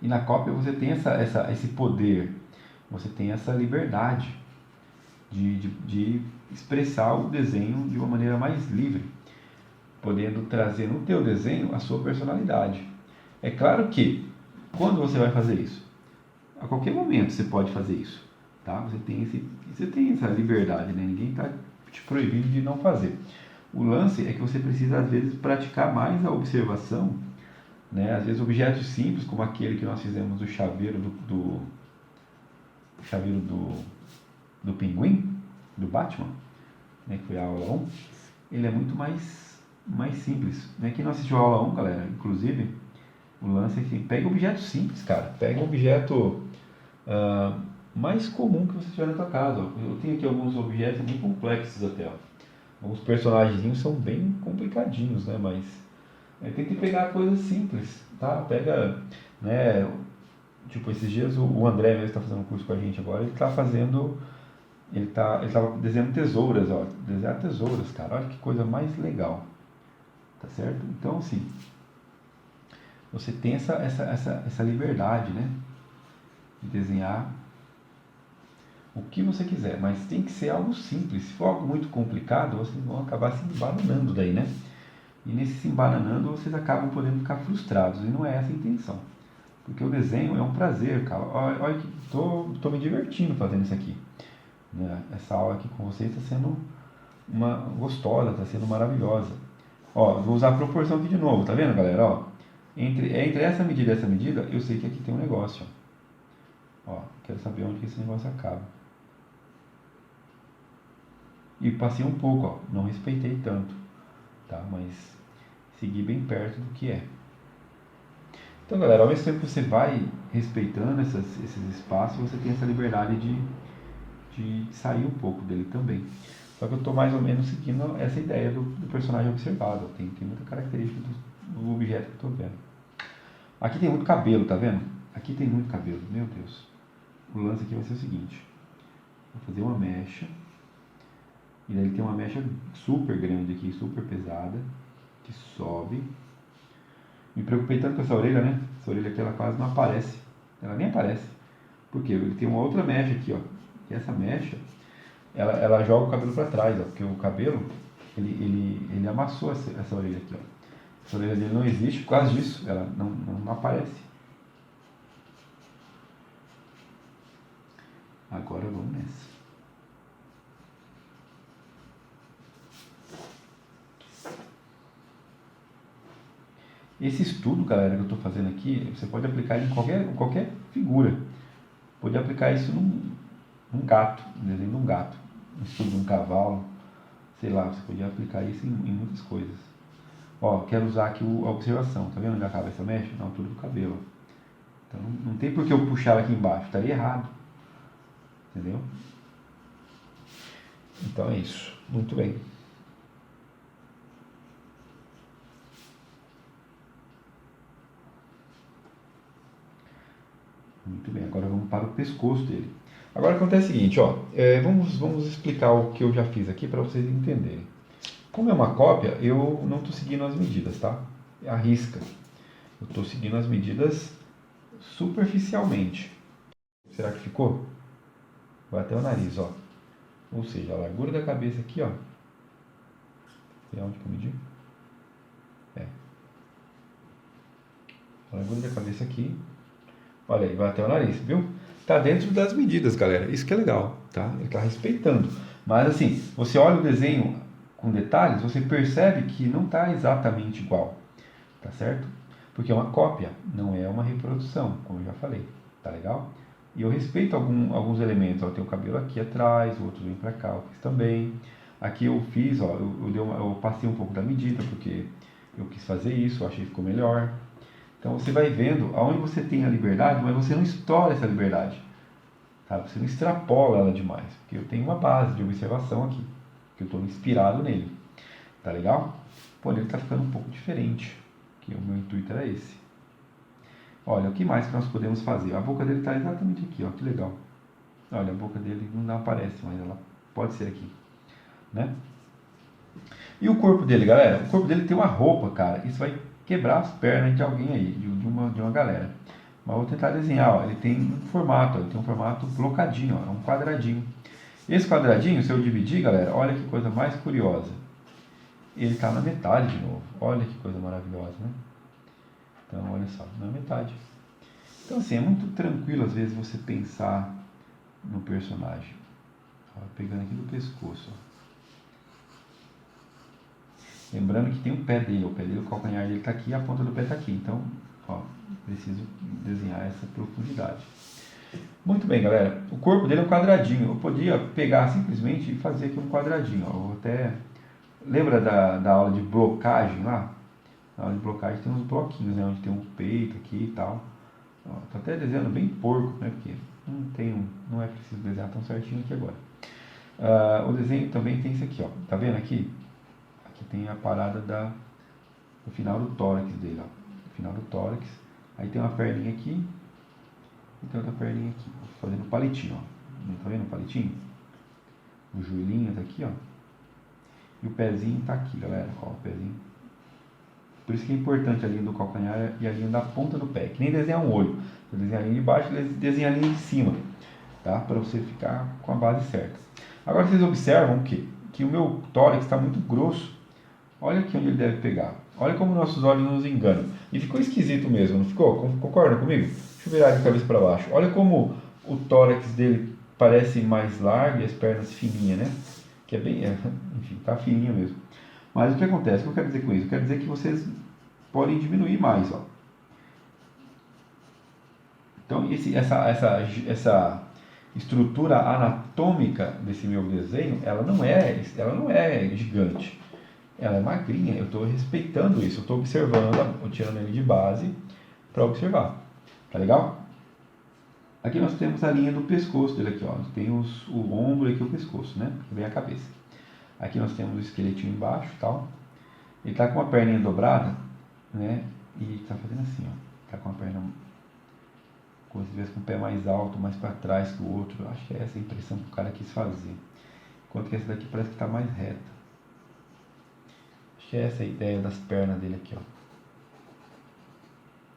E na cópia você tem esse poder, você tem essa liberdade de expressar o desenho de uma maneira mais livre, podendo trazer no teu desenho a sua personalidade. É claro que, quando você vai fazer isso? A qualquer momento você pode fazer isso, tá? Você tem essa liberdade, né? Ninguém está te proibindo de não fazer. O lance é que você precisa, às vezes, praticar mais a observação, né? Às vezes objetos simples, como aquele que nós fizemos do chaveiro do pinguim, do Batman, né? Que foi a aula 1, ele é muito mais simples, né? Quem não assistiu a aula 1, galera, inclusive, o lance é que pega objeto simples, cara. Pega um objeto mais comum que você tiver na tua casa. Eu tenho aqui alguns objetos bem complexos até. Alguns personagens são bem complicadinhos, né? Mas tente pegar coisas simples, tá? Pega, né? Tipo, esses dias o André mesmo está fazendo um curso com a gente agora. Ele tá desenhando tesouras, desenhar tesouras, cara. Olha que coisa mais legal, tá certo? Então, assim, você tem essa liberdade, né? De desenhar o que você quiser, mas tem que ser algo simples. Se for algo muito complicado, vocês vão acabar se embananando daí, né? E nesse se embananando, vocês acabam podendo ficar frustrados, e não é essa a intenção. Porque o desenho é um prazer, cara. Olha que tô me divertindo fazendo isso aqui, né? Essa aula aqui com vocês está sendo uma gostosa, está sendo maravilhosa. Ó, vou usar a proporção aqui de novo, tá vendo, galera? Ó, entre essa medida e essa medida, eu sei que aqui tem um negócio. Ó, quero saber onde que esse negócio acaba. E passei um pouco, ó, não respeitei tanto, tá? Mas segui bem perto do que é. Então, galera, ao mesmo tempo que você vai respeitando esses espaços, você tem essa liberdade de sair um pouco dele também. Só que eu estou mais ou menos seguindo essa ideia do personagem observado. Tem muita característica do objeto que eu estou vendo. Aqui tem muito cabelo, tá vendo? Aqui tem muito cabelo, meu Deus. O lance aqui vai ser o seguinte. Vou fazer uma mecha. E daí ele tem uma mecha super grande aqui, super pesada, que sobe. Me preocupei tanto com essa orelha, né? Essa orelha aqui ela quase não aparece. Ela nem aparece. Por quê? Ele tem uma outra mecha aqui, ó. E essa mecha, ela joga o cabelo para trás, ó. Porque o cabelo, ele amassou essa orelha aqui, ó. Essa orelha dele não existe por causa disso. Ela não aparece. Agora vamos nessa. Esse estudo, galera, que eu estou fazendo aqui, você pode aplicar em qualquer figura. Pode aplicar isso num gato, no desenho de um gato, no estudo de um cavalo, sei lá, você podia aplicar isso em muitas coisas. Ó, quero usar aqui a observação, tá vendo onde acaba essa mecha? Na altura do cabelo. Então não tem por que eu puxar ela aqui embaixo, estaria errado. Entendeu? Então é isso. Muito bem. Muito bem, agora vamos para o pescoço dele. Agora acontece o seguinte, ó, vamos explicar o que eu já fiz aqui para vocês entenderem. Como é uma cópia, eu não estou seguindo as medidas, tá? É a risca. Eu estou seguindo as medidas superficialmente. Será que ficou? Vai até o nariz, ó. Ou seja, a largura da cabeça aqui, ó. Tem onde que eu medi? É. A largura da cabeça aqui. Olha aí, vai até o nariz, viu? Tá dentro das medidas, galera. Isso que é legal, tá? Ele tá respeitando. Mas assim, você olha o desenho com detalhes, você percebe que não tá exatamente igual, tá certo? Porque é uma cópia, não é uma reprodução, como eu já falei, tá legal? E eu respeito alguns elementos, ó, tem o cabelo aqui atrás, o outro vem pra cá, eu fiz também. Aqui eu fiz, ó, eu passei um pouco da medida, porque eu quis fazer isso, eu achei que ficou melhor. Então você vai vendo aonde você tem a liberdade, mas você não estoura essa liberdade. Tá? Você não extrapola ela demais. Porque eu tenho uma base de observação aqui. Que eu estou inspirado nele. Tá legal? Pô, ele está ficando um pouco diferente. Que o meu intuito era esse. Olha, o que mais que nós podemos fazer? A boca dele está exatamente aqui, ó. Que legal. Olha, a boca dele não aparece, mas ela pode ser aqui. Né? E o corpo dele, galera? O corpo dele tem uma roupa, cara. Isso vai quebrar as pernas de alguém aí, de uma galera. Mas vou tentar desenhar, ó. Ele tem um formato, ó. Ele tem um formato blocadinho, ó. É um quadradinho. Esse quadradinho, se eu dividir, galera, olha que coisa mais curiosa. Ele está na metade de novo. Olha que coisa maravilhosa, né? Então, olha só, na metade. Então, assim, é muito tranquilo às vezes você pensar no personagem. Ó, pegando aqui do pescoço, ó. Lembrando que tem o pé dele, o calcanhar dele está aqui e a ponta do pé está aqui. Então, ó, preciso desenhar essa profundidade. Muito bem, galera. O corpo dele é um quadradinho. Eu podia pegar simplesmente e fazer aqui um quadradinho. Ó. Eu até... Lembra da aula de blocagem lá? Na aula de blocagem tem uns bloquinhos, né? Onde tem um peito aqui e tal. Estou até desenhando bem porco, né? Porque não é preciso desenhar tão certinho aqui agora. O desenho também tem isso aqui, ó. Tá vendo aqui? Aqui tem a parada do final do tórax dele, ó. No final do tórax. Aí tem uma perninha aqui e tem outra perninha aqui. Fazendo palitinho, ó. Tá vendo o palitinho? O joelhinho tá aqui, ó. E o pezinho tá aqui, galera. Ó, o pezinho. Por isso que é importante a linha do calcanhar e a linha da ponta do pé. Que nem desenhar um olho. Você desenha a linha de baixo e desenha a linha de cima. tá? Para você ficar com a base certa. Agora vocês observam o quê? Que o meu tórax está muito grosso. Olha aqui onde ele deve pegar. Olha como nossos olhos nos enganam. E ficou esquisito mesmo, não ficou? Concorda comigo? Deixa eu virar de cabeça para baixo. Olha como o tórax dele parece mais largo e as pernas fininhas, né? Que é bem, enfim, tá fininho mesmo. Mas o que acontece? O que eu quero dizer com isso? Eu quero dizer que vocês podem diminuir mais, ó. Então, essa estrutura anatômica desse meu desenho, ela não é gigante. Ela é magrinha. Eu estou respeitando isso. Eu estou observando, tirando ele de base para observar. Tá legal? Aqui nós temos a linha do pescoço dele aqui, ó. Tem o ombro e aqui o pescoço, né? Que vem a cabeça. Aqui nós temos o esqueletinho embaixo, tal. Ele está com a perninha dobrada, né? E está fazendo assim, ó. Está com a perna como se estivesse com o pé mais alto, mais para trás que o outro. Eu acho que é essa a impressão que o cara quis fazer. Enquanto que essa daqui parece que está mais reta. Acho que é essa a ideia das pernas dele aqui, ó.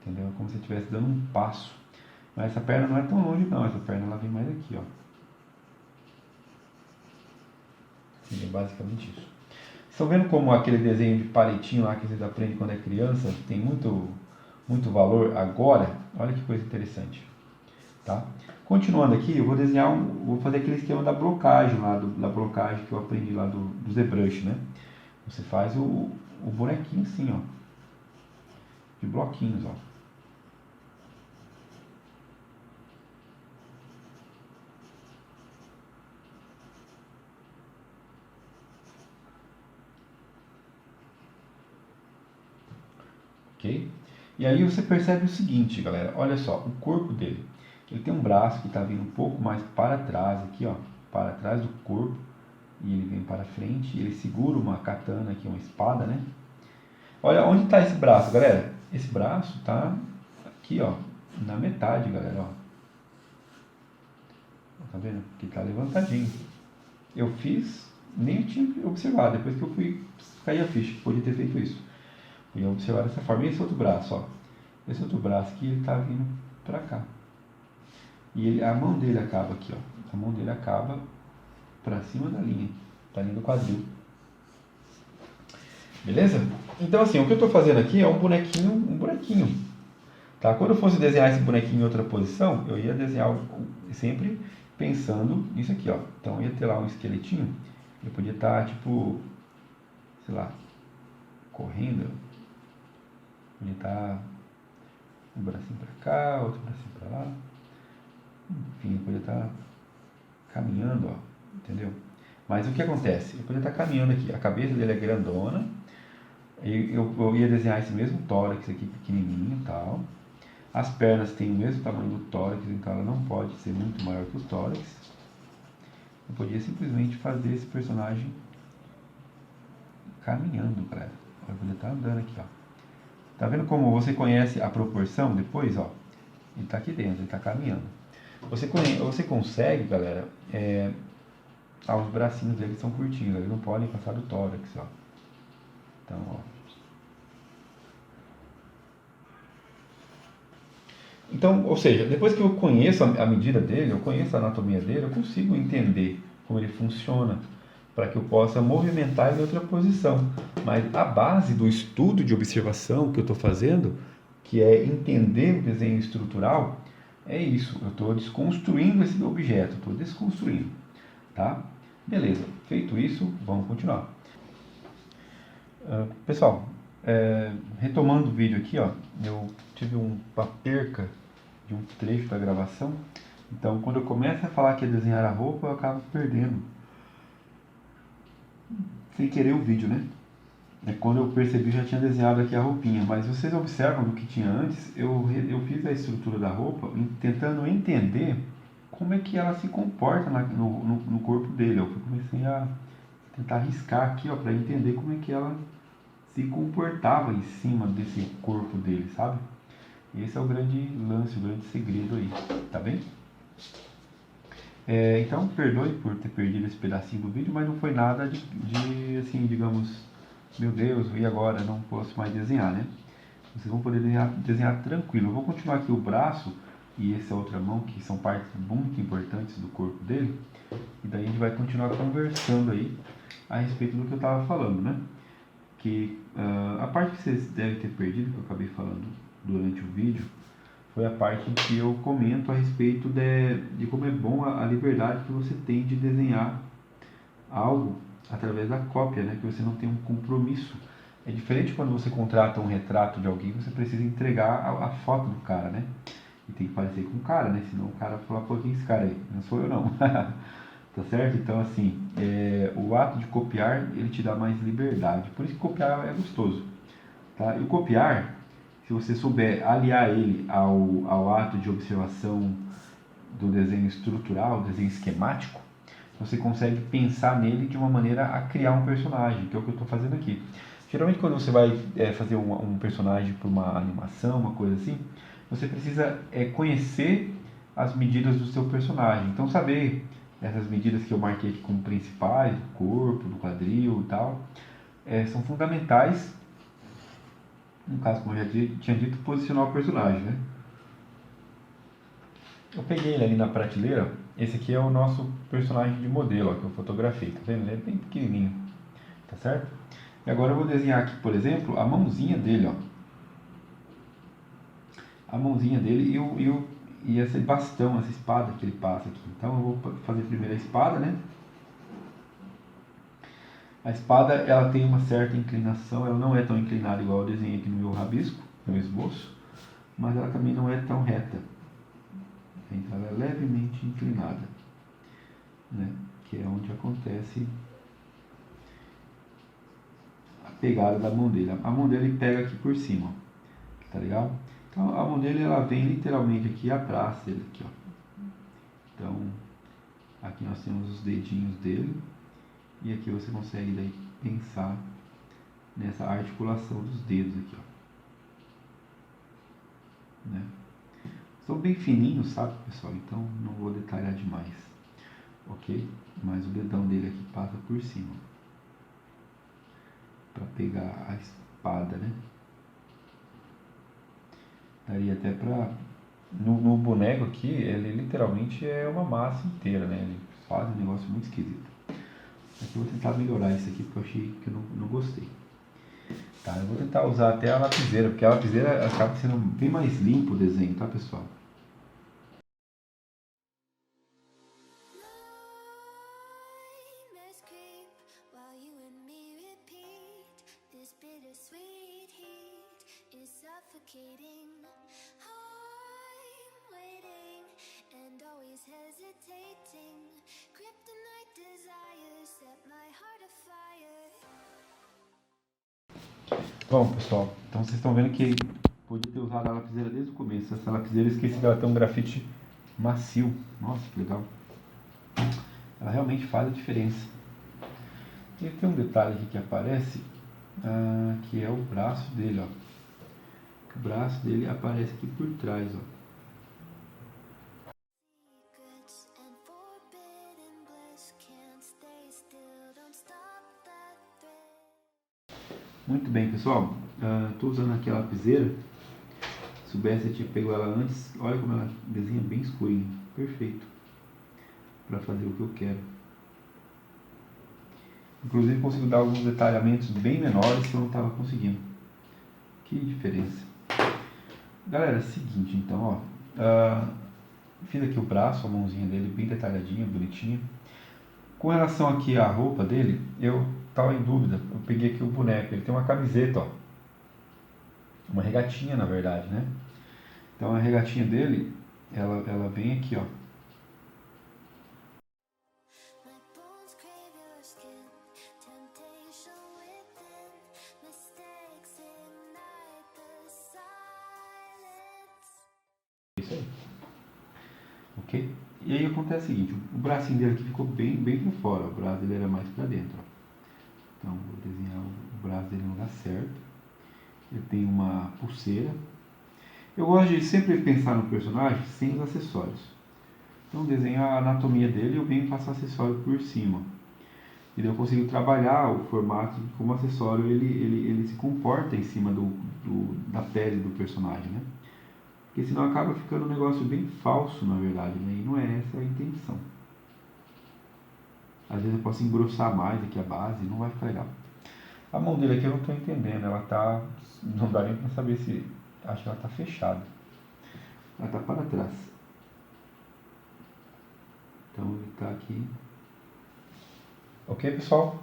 Entendeu? Como se estivesse dando um passo. Mas essa perna não é tão longe não, essa perna ela vem mais aqui, ó. Sim, é basicamente isso. Estão vendo como aquele desenho de palitinho lá que vocês aprendem quando é criança tem muito valor agora? Olha que coisa interessante, tá? Continuando aqui, eu vou desenhar vou fazer aquele esquema da blocagem lá, da blocagem que eu aprendi lá do ZBrush, né? Você faz o bonequinho assim, ó, de bloquinhos, ó. Ok? E aí você percebe o seguinte, galera, olha só, o corpo dele, ele tem um braço que está vindo um pouco mais para trás aqui, ó, para trás do corpo, e ele vem para frente, ele segura uma katana aqui, uma espada, né? Olha onde está esse braço, galera. Esse braço está aqui, ó, na metade, galera, ó. Tá vendo? Que está levantadinho. Eu fiz, nem tinha observado, depois que eu fui cair a ficha, podia ter feito isso. Podia observar dessa forma. E esse outro braço, ó. Esse outro braço aqui, ele está vindo para cá. E a mão dele acaba aqui, ó. A mão dele acaba para cima da linha do quadril. Beleza? Então assim, o que eu estou fazendo aqui é um bonequinho. Tá? Quando eu fosse desenhar esse bonequinho em outra posição, eu ia desenhar sempre pensando nisso aqui, ó. Então eu ia ter lá um esqueletinho, eu podia estar tipo, sei lá, correndo, podia estar um bracinho para cá, outro bracinho para lá, enfim, eu podia estar caminhando, ó, entendeu? Mas o que acontece? Eu podia estar caminhando aqui, a cabeça dele é grandona, eu ia desenhar esse mesmo tórax aqui pequenininho e tal. As pernas têm o mesmo tamanho do tórax, então ela não pode ser muito maior que o tórax. Eu podia simplesmente fazer esse personagem caminhando, galera. Eu podia estar andando aqui, ó. Tá vendo como você conhece a proporção depois, ó? Ele está aqui dentro, ele está caminhando. Você consegue, galera, os bracinhos dele são curtinhos, eles não podem passar do tórax, ó. Então, ó. Então, ou seja, depois que eu conheço a medida dele, eu conheço a anatomia dele, eu consigo entender como ele funciona para que eu possa movimentar ele em outra posição. Mas a base do estudo de observação que eu estou fazendo, que é entender o desenho estrutural, é isso. Eu estou desconstruindo esse objeto, estou desconstruindo, tá? Beleza. Feito isso, vamos continuar. Pessoal, retomando o vídeo aqui, ó, eu tive uma perca de um trecho da gravação. Então, quando eu começo a falar que é desenhar a roupa, eu acabo perdendo sem querer o vídeo, né? Quando eu percebi, já tinha desenhado aqui a roupinha. Mas vocês observam do que tinha antes, eu fiz a estrutura da roupa tentando entender como é que ela se comporta no corpo dele. Eu comecei a tentar riscar aqui, ó, para entender como é que ela se comportava em cima desse corpo dele, sabe? Esse é o grande lance, o grande segredo aí, tá bem? Então, perdoe por ter perdido esse pedacinho do vídeo, mas não foi nada de assim, digamos, meu Deus, e agora? Não posso mais desenhar, né? Vocês vão poder desenhar tranquilo. Eu vou continuar aqui o braço, e essa outra mão, que são partes muito importantes do corpo dele. E daí a gente vai continuar conversando aí a respeito do que eu estava falando, né? Que a parte que vocês devem ter perdido, que eu acabei falando durante o vídeo, foi a parte em que eu comento a respeito de como é bom a liberdade que você tem de desenhar algo através da cópia, né? Que você não tem um compromisso. É diferente quando você contrata um retrato de alguém, você precisa entregar a foto do cara, né? E tem que parecer com o cara, né? Senão o cara fala, pô, quem é esse cara aí? Não sou eu não. Tá certo? Então, assim, o ato de copiar, ele te dá mais liberdade. Por isso que copiar é gostoso. Tá? E o copiar, se você souber aliar ele ao ato de observação do desenho estrutural, desenho esquemático, você consegue pensar nele de uma maneira a criar um personagem, que é o que eu estou fazendo aqui. Geralmente, quando você vai fazer um personagem para uma animação, uma coisa assim, você precisa conhecer as medidas do seu personagem. Então, saber essas medidas que eu marquei aqui como principais, do corpo, do quadril e tal, são fundamentais, no caso, como eu já tinha dito, posicionar o personagem, né? Eu peguei ele ali na prateleira. Esse aqui é o nosso personagem de modelo, ó, que eu fotografei, tá vendo? Ele é bem pequenininho, tá certo? E agora eu vou desenhar aqui, por exemplo, a mãozinha dele, ó. A mãozinha dele e esse bastão, essa espada que ele passa aqui. Então eu vou fazer primeiro a espada, né? A espada, ela tem uma certa inclinação, ela não é tão inclinada igual eu desenhei aqui no meu rabisco, no meu esboço, mas ela também não é tão reta. Então ela é levemente inclinada, né? Que é onde acontece a pegada da mão dele. A mão dele pega aqui por cima, tá ligado? Então a mão dele, ela vem literalmente aqui atrás dele, aqui, ó. Então aqui nós temos os dedinhos dele e aqui você consegue daí pensar nessa articulação dos dedos aqui, ó. Né? São bem fininhos, sabe, pessoal? Então não vou detalhar demais, ok? Mas o dedão dele aqui passa por cima para pegar a espada, né? Daria até para no boneco aqui, ele literalmente é uma massa inteira, né? Ele faz um negócio muito esquisito. Aqui eu vou tentar melhorar isso aqui porque eu achei que eu não gostei. Tá, eu vou tentar usar até a lapiseira, porque a lapiseira acaba sendo bem mais limpo o desenho, tá, pessoal? Bom, pessoal, então vocês estão vendo que podia ter usado a lapiseira desde o começo. Essa lapiseira, eu esqueci que ela tem um grafite macio. Nossa, que legal. Ela realmente faz a diferença. E tem um detalhe aqui que aparece, que é o braço dele, ó. O braço dele aparece aqui por trás, ó. Muito bem, pessoal. Estou usando aqui a lapiseira. Se soubesse, eu tinha pego ela antes. Olha como ela desenha bem escurinho. Perfeito. Para fazer o que eu quero. Inclusive consigo dar alguns detalhamentos bem menores que eu não estava conseguindo. Que diferença. Galera, é o seguinte, então, ó. Fiz aqui o braço, a mãozinha dele bem detalhadinha, bonitinha. Com relação aqui à roupa dele, eu estava em dúvida. Eu peguei aqui o boneco. Ele tem uma camiseta, ó. Uma regatinha, na verdade, né? Então a regatinha dele, ela vem aqui, ó. Isso aí. Ok? E aí acontece o seguinte, o bracinho dele aqui ficou bem para fora, o braço dele era mais para dentro, ó. Então vou desenhar o braço dele no lugar certo. Ele tem uma pulseira. Eu gosto de sempre pensar no personagem sem os acessórios. Então desenho a anatomia dele e eu venho passar acessório por cima. E daí eu consigo trabalhar o formato de como o acessório ele se comporta em cima da pele do personagem, né? Porque senão acaba ficando um negócio bem falso, na verdade, né? E não é essa a intenção. Às vezes eu posso engrossar mais aqui a base e não vai ficar legal. A mão dele aqui eu não estou entendendo, ela tá... Não dá nem para saber se... Acho que ela está fechada. Ela está para trás. Então ele está aqui. Ok, pessoal?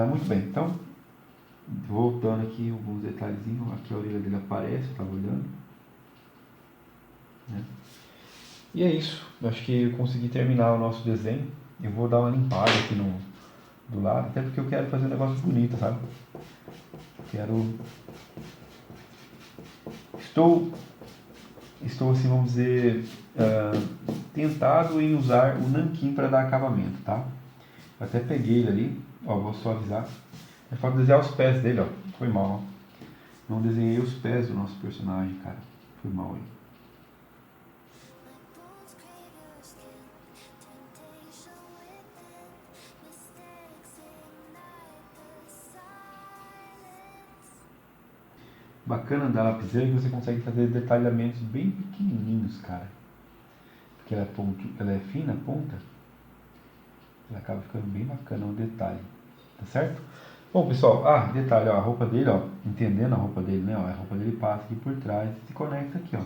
Muito bem, então... Voltando aqui alguns detalhezinhos. Aqui a orelha dele aparece, eu estava olhando. Né? E é isso. Eu acho que eu consegui terminar o nosso desenho. Eu vou dar uma limpada aqui do lado, até porque eu quero fazer um negócio bonito, sabe? Estou assim, vamos dizer, tentado em usar o nanquim para dar acabamento, tá? Eu até peguei ele ali, ó, vou suavizar. É falta desenhar os pés dele, ó. Foi mal, ó. Não desenhei os pés do nosso personagem, cara. Foi mal aí. Bacana da lapiseira que você consegue fazer detalhamentos bem pequenininhos, cara. Porque ela é fina, a ponta. Ela acaba ficando bem bacana o detalhe. Tá certo? Bom, pessoal, detalhe, ó, a roupa dele, ó. Entendendo a roupa dele, né? Ó, a roupa dele passa aqui por trás e se conecta aqui, ó.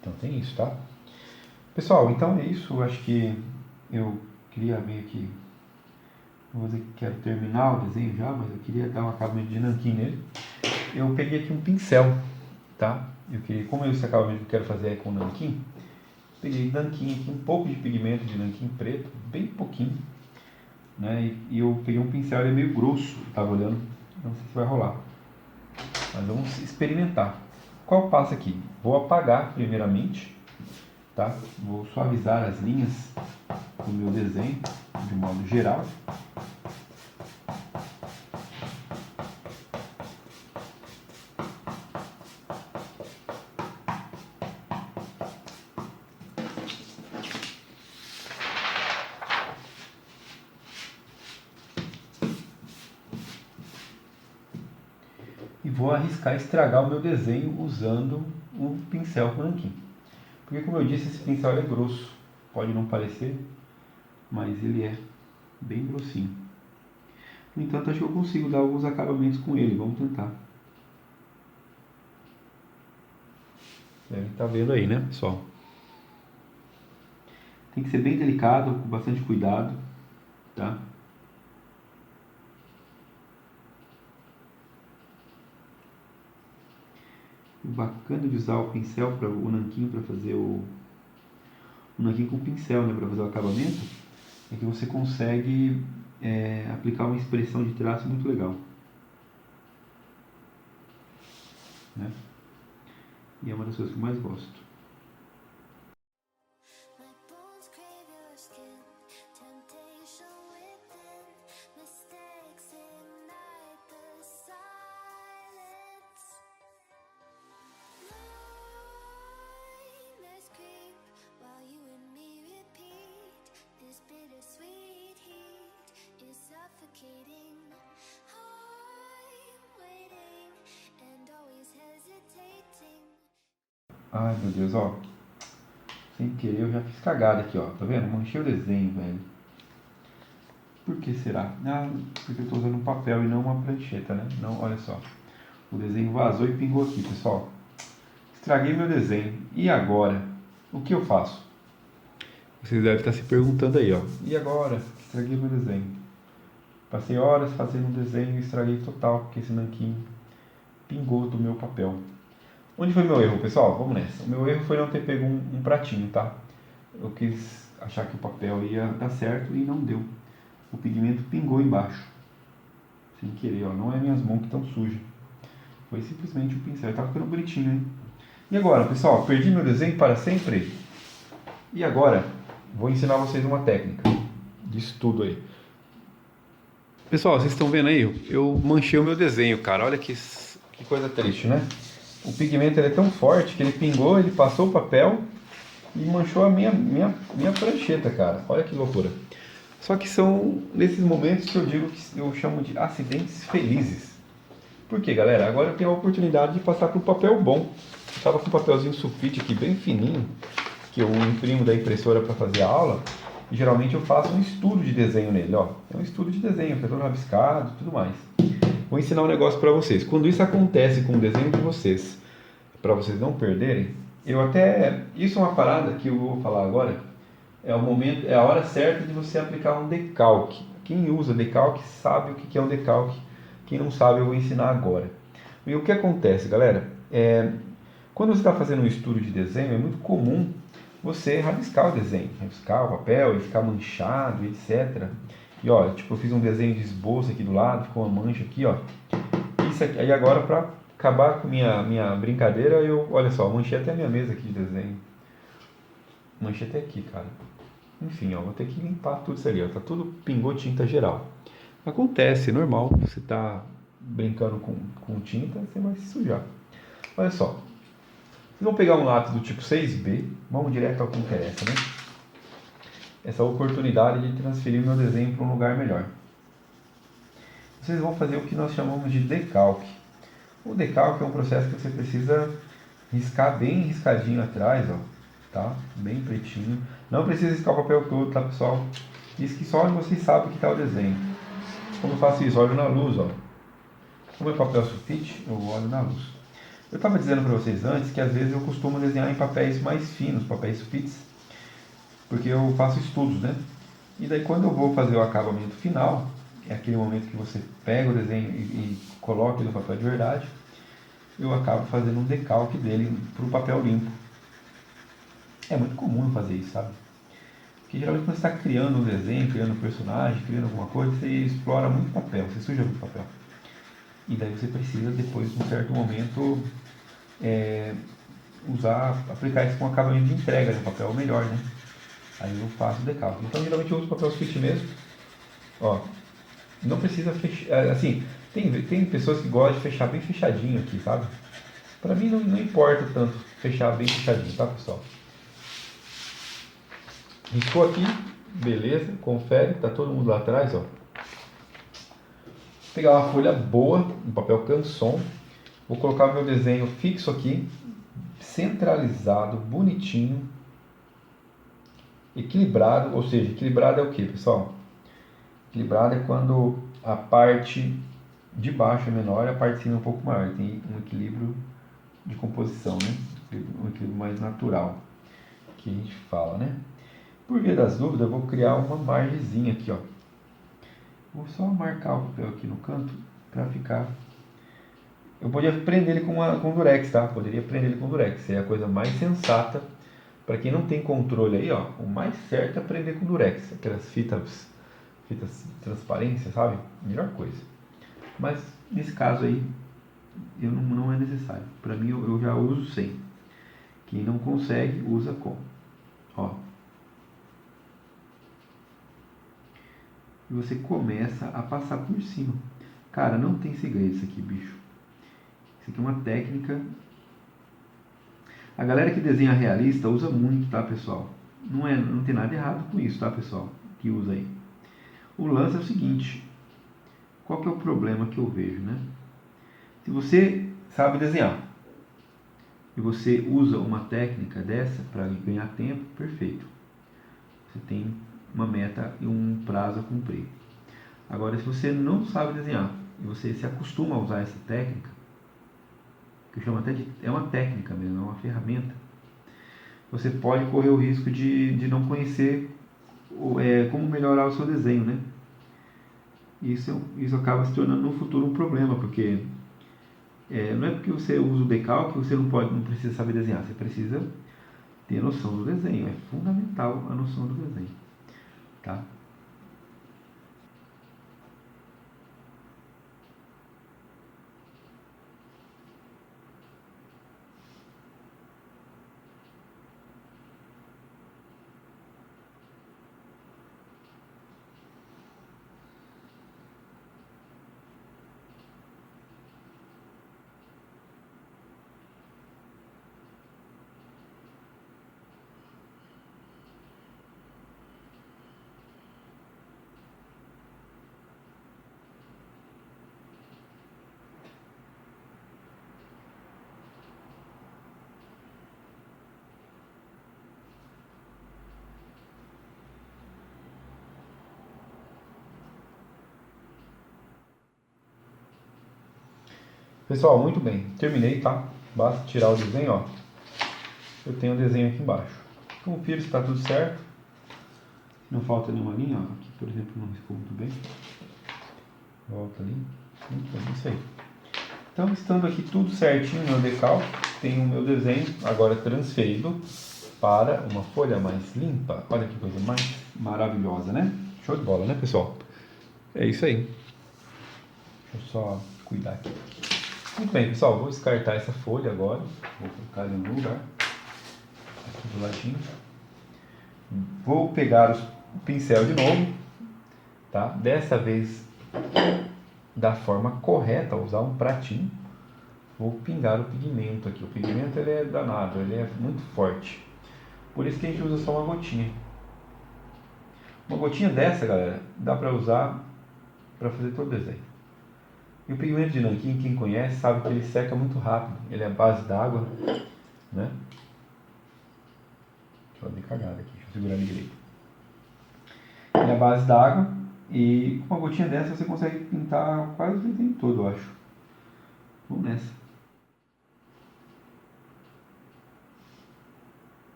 Então tem isso, tá? Pessoal, então é isso. Eu acho que eu queria meio que... Não vou dizer que quero terminar o desenho já, mas eu queria dar um acabamento de nanquim nele. Eu peguei aqui um pincel, tá? Como esse acabamento que eu quero fazer é com nanquim, peguei nanquim aqui, um pouco de pigmento de nanquim preto, bem pouquinho, né? E eu peguei um pincel, ele é meio grosso, tava olhando, não sei se vai rolar, mas vamos experimentar. Qual o passo aqui? Vou apagar primeiramente, tá? Vou suavizar as linhas do meu desenho, de modo geral. E vou arriscar estragar o meu desenho usando um pincel com nanquim. Porque, como eu disse, esse pincel é grosso. Pode não parecer, mas ele é bem grossinho. No entanto, acho que eu consigo dar alguns acabamentos com ele. Vamos tentar. Tá vendo aí, né, pessoal? Tem que ser bem delicado, com bastante cuidado, tá? O bacana de usar o pincel, o nanquim para fazer o nanquim com pincel, né, para fazer o acabamento, é que você consegue aplicar uma expressão de traço muito legal, né? E é uma das coisas que eu mais gosto. Ai, meu Deus, ó. Sem querer eu já fiz cagada aqui, ó. Tá vendo? Manchei o desenho, velho. Por que será? Porque eu tô usando um papel e não uma prancheta, né? Não, olha só. O desenho vazou e pingou aqui, pessoal. Estraguei meu desenho. E agora? O que eu faço? Vocês devem estar se perguntando aí, ó. E agora? Estraguei meu desenho. Passei horas fazendo um desenho e estraguei total, porque esse nanquim pingou do meu papel. Onde foi meu erro, pessoal? Vamos nessa. O meu erro foi não ter pego um pratinho, tá? Eu quis achar que o papel ia dar certo e não deu. O pigmento pingou embaixo. Sem querer, ó. Não é minhas mãos que estão sujas. Foi simplesmente o pincel. Tá ficando bonitinho, hein? E agora, pessoal? Perdi meu desenho para sempre? E agora? Vou ensinar vocês uma técnica de estudo aí. Pessoal, vocês estão vendo aí? Eu manchei o meu desenho, cara. Olha que coisa triste, né? O pigmento ele é tão forte que ele pingou, ele passou o papel e manchou a minha prancheta, cara. Olha que loucura. Só que são nesses momentos que eu digo que eu chamo de acidentes felizes. Por quê, galera? Agora eu tenho a oportunidade de passar para o papel bom. Eu estava com um papelzinho sulfite aqui bem fininho, que eu imprimo da impressora para fazer a aula, e geralmente eu faço um estudo de desenho nele, ó. É um estudo de desenho, é todo rabiscado e tudo mais. Vou ensinar um negócio para vocês. Quando isso acontece com o desenho de vocês, para vocês não perderem, isso é uma parada que eu vou falar agora. É o momento, é a hora certa de você aplicar um decalque. Quem usa decalque sabe o que é um decalque. Quem não sabe, eu vou ensinar agora. E o que acontece, galera? Quando você está fazendo um estudo de desenho, é muito comum você rabiscar o desenho, rabiscar o papel, ele ficar manchado, etc. E ó, tipo, eu fiz um desenho de esboço aqui do lado, ficou uma mancha aqui, ó. Isso aqui, aí agora, para acabar com minha brincadeira, olha só, manchei até a minha mesa aqui de desenho. Manchei até aqui, cara. Enfim, ó, vou ter que limpar tudo isso ali, ó. Tá tudo pingou tinta geral. Acontece, é normal. Você tá brincando com tinta, você vai se sujar. Olha só. Vocês vão pegar um lápis do tipo 6B. Vamos direto ao que interessa, né? Essa oportunidade de transferir meu desenho para um lugar melhor. Vocês vão fazer o que nós chamamos de decalque. O decalque é um processo que você precisa riscar bem riscadinho atrás, ó. Tá? Bem pretinho. Não precisa riscar o papel todo, tá, pessoal? Risque só onde vocês sabem que está o desenho. Como eu faço isso? Olho na luz, ó. Como é papel sulfite, eu olho na luz. Eu estava dizendo para vocês antes que às vezes eu costumo desenhar em papéis mais finos, papéis sulfites, porque eu faço estudos, né? E daí quando eu vou fazer o acabamento final, é aquele momento que você pega o desenho e coloca ele no papel de verdade, eu acabo fazendo um decalque dele para o papel limpo. É muito comum eu fazer isso, sabe? Porque geralmente quando você está criando um desenho, criando um personagem, criando alguma coisa, você explora muito papel, você suja muito papel. E daí você precisa, depois de um certo momento, aplicar isso com acabamento de entrega no papel melhor, né? Aí eu faço o decalque. Então geralmente eu uso papel sulfite mesmo. Ó, não precisa fechar, assim, tem pessoas que gostam de fechar bem fechadinho aqui, sabe? Pra mim não importa tanto fechar bem fechadinho, tá, pessoal? Riscou aqui, beleza, confere, tá todo mundo lá atrás, ó. Vou pegar uma folha boa, um papel canson, vou colocar o meu desenho fixo aqui, centralizado, bonitinho, equilibrado, ou seja, equilibrado é o que, pessoal? Equilibrado é quando a parte de baixo é menor e a parte de cima é um pouco maior, tem um equilíbrio de composição, né? Um equilíbrio mais natural, que a gente fala, né? Por via das dúvidas, eu vou criar uma margenzinha aqui, ó. Vou só marcar o papel aqui no canto para ficar. Eu podia prender ele com durex, tá? Poderia prender ele com durex. É a coisa mais sensata para quem não tem controle aí, ó. O mais certo é prender com durex, aquelas fitas de transparência, sabe? Melhor coisa. Mas nesse caso aí, não é necessário. Para mim, eu já uso sem. Quem não consegue, usa com. Ó. E você começa a passar por cima. Cara, não tem segredo isso aqui, bicho. Isso aqui é uma técnica. A galera que desenha realista usa muito, tá, pessoal? Não tem nada errado com isso, tá, pessoal? Que usa aí. O lance é o seguinte. Qual que é o problema que eu vejo, né? Se você sabe desenhar e você usa uma técnica dessa para ganhar tempo, perfeito. Você tem uma meta e um prazo a cumprir. Agora, se você não sabe desenhar e você se acostuma a usar essa técnica, que eu chamo até de... é uma técnica mesmo, é uma ferramenta, você pode correr o risco de não conhecer como melhorar o seu desenho, né? Isso acaba se tornando no futuro um problema, porque não é porque você usa o decalque que você não precisa saber desenhar, você precisa ter noção do desenho, é fundamental a noção do desenho, tá? Pessoal, muito bem. Terminei, tá? Basta tirar o desenho, ó. Eu tenho o desenho aqui embaixo. Confiro se está tudo certo. Não falta nenhuma linha, ó. Aqui, por exemplo, não ficou muito bem. Volta ali. Muito bem, isso aí. Então, estando aqui tudo certinho no meu decalque, tenho o meu desenho agora transferido para uma folha mais limpa. Olha que coisa mais maravilhosa, né? Show de bola, né, pessoal? É isso aí. Deixa eu só cuidar aqui. Muito bem, pessoal. Vou descartar essa folha agora. Vou colocar ela em algum lugar. Aqui do ladinho. Vou pegar o pincel de novo, tá? Dessa vez da forma correta, usar um pratinho. Vou pingar o pigmento aqui. O pigmento ele é danado, ele é muito forte. Por isso que a gente usa só uma gotinha. Uma gotinha dessa, galera, dá para usar para fazer todo o desenho. E o pigmento de nanquim, quem conhece, sabe que ele seca muito rápido. Ele é a base d'água, né? Deixa eu dar cagada aqui, deixa eu segurar ele direito. Ele é a base d'água e com uma gotinha dessa você consegue pintar quase o desenho todo, eu acho. Vamos nessa.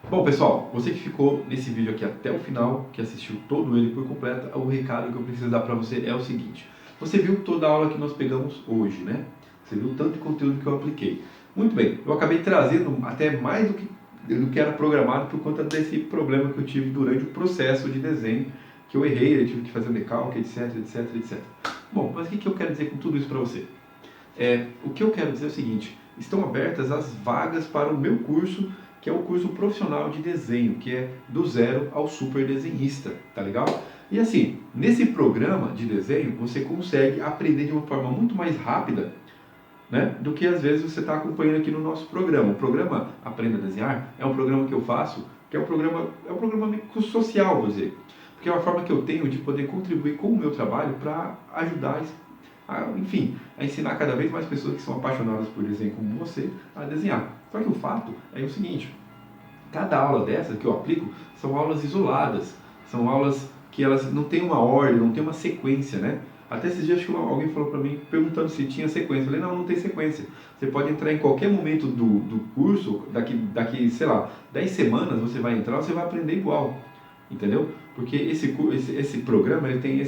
Bom, pessoal, você que ficou nesse vídeo aqui até o final, que assistiu todo ele por completo, o recado que eu preciso dar para você é o seguinte. Você viu toda a aula que nós pegamos hoje, né? Você viu tanto de conteúdo que eu apliquei. Muito bem, eu acabei trazendo até mais do que era programado por conta desse problema que eu tive durante o processo de desenho, que eu errei, eu tive que fazer um decalque, etc, etc, etc. Bom, mas o que eu quero dizer com tudo isso para você? O que eu quero dizer é o seguinte, estão abertas as vagas para o meu curso, que é o curso profissional de desenho, que é do zero ao super desenhista, tá legal? E assim, nesse programa de desenho, você consegue aprender de uma forma muito mais rápida, né, do que às vezes você está acompanhando aqui no nosso programa. O programa Aprenda a Desenhar é um programa que eu faço, que é um programa meio social, vou dizer. porque é uma forma que eu tenho de poder contribuir com o meu trabalho para ajudar, enfim, a ensinar cada vez mais pessoas que são apaixonadas por desenho como você a desenhar. Só que o fato é o seguinte, cada aula dessa que eu aplico são aulas isoladas, são aulas que elas não têm uma ordem, não têm uma sequência, né? Até esses dias alguém falou para mim, perguntando se tinha sequência. Eu falei, não tem sequência. Você pode entrar em qualquer momento do curso, daqui, sei lá, 10 semanas você vai entrar, você vai aprender igual, entendeu? Porque esse programa, ele tem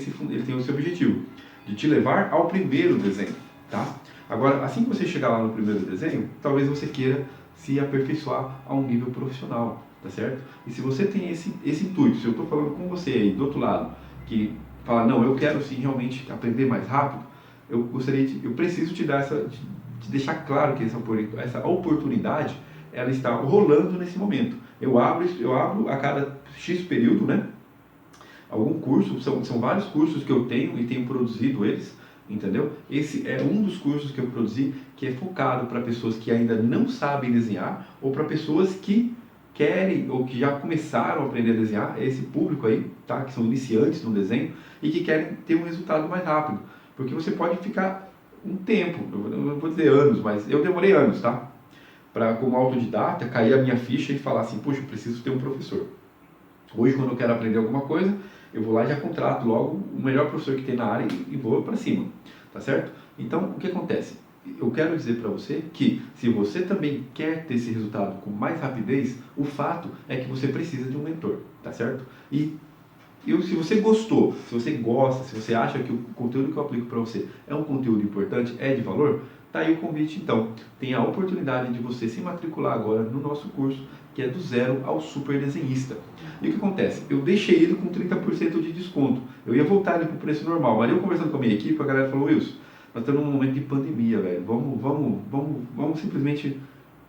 o seu objetivo, de te levar ao primeiro desenho, tá? Agora, assim que você chegar lá no primeiro desenho, talvez você queira se aperfeiçoar a um nível profissional, tá certo? E se você tem esse intuito, se eu estou falando com você aí do outro lado, que fala, não, eu quero sim realmente aprender mais rápido, eu preciso te deixar claro que essa oportunidade, ela está rolando nesse momento. Eu abro a cada X período, né? Algum curso, são vários cursos que eu tenho e tenho produzido eles, entendeu? Esse é um dos cursos que eu produzi que é focado para pessoas que ainda não sabem desenhar ou para pessoas que querem ou que já começaram a aprender a desenhar, é esse público aí, tá? Que são iniciantes no desenho e que querem ter um resultado mais rápido. Porque você pode ficar um tempo, eu não vou dizer anos, mas eu demorei anos, tá? Para, como autodidata, cair a minha ficha e falar assim, poxa, eu preciso ter um professor. Hoje, quando eu quero aprender alguma coisa, eu vou lá e já contrato logo o melhor professor que tem na área e vou para cima, tá certo? Então, o que acontece? Eu quero dizer para você que, se você também quer ter esse resultado com mais rapidez, o fato é que você precisa de um mentor, tá certo? E se você gostou, se você gosta, se você acha que o conteúdo que eu aplico para você é um conteúdo importante, é de valor, tá aí o convite então. Tem a oportunidade de você se matricular agora no nosso curso, que é do zero ao super desenhista. E o que acontece? Eu deixei ele com 30% de desconto. Eu ia voltar ele para o preço normal, mas eu conversando com a minha equipe, a galera falou, Wilson, nós estamos num momento de pandemia, velho. Vamos simplesmente,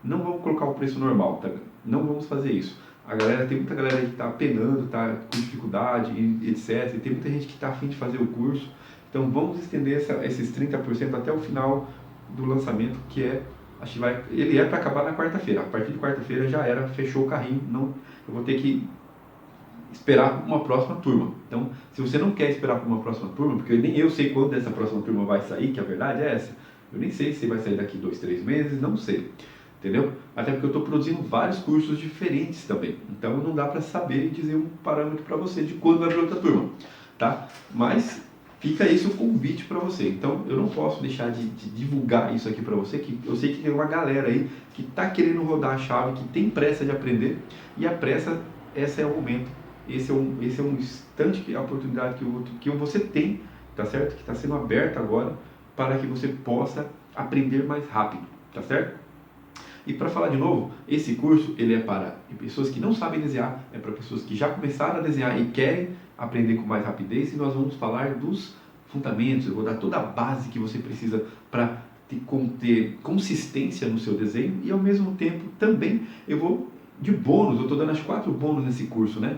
não vamos colocar o preço normal, tá? Não vamos fazer isso. Tem muita galera aí que está penando, está com dificuldade, etc. E tem muita gente que está afim de fazer o curso. Então vamos estender esses 30% até o final do lançamento, que ele é para acabar na quarta-feira. A partir de quarta-feira já era, fechou o carrinho, eu vou ter que esperar uma próxima turma. Então, se você não quer esperar por uma próxima turma, porque nem eu sei quando essa próxima turma vai sair, que a verdade é essa, eu nem sei se vai sair daqui 2, 3 meses, não sei. Entendeu? Até porque eu estou produzindo vários cursos diferentes também. Então não dá para saber e dizer um parâmetro para você de quando vai abrir outra turma. Tá? Mas fica esse o convite para você. Então eu não posso deixar de divulgar isso aqui para você, que eu sei que tem uma galera aí que está querendo rodar a chave, que tem pressa de aprender, e a pressa, esse é o momento, esse é um instante, a oportunidade que você tem, tá certo? Que está sendo aberta agora para que você possa aprender mais rápido, tá certo? E para falar de novo, esse curso ele é para pessoas que não sabem desenhar, é para pessoas que já começaram a desenhar e querem aprender com mais rapidez, e nós vamos falar dos fundamentos, eu vou dar toda a base que você precisa para ter consistência no seu desenho, e ao mesmo tempo também eu vou de bônus, eu estou dando as 4 bônus nesse curso, né?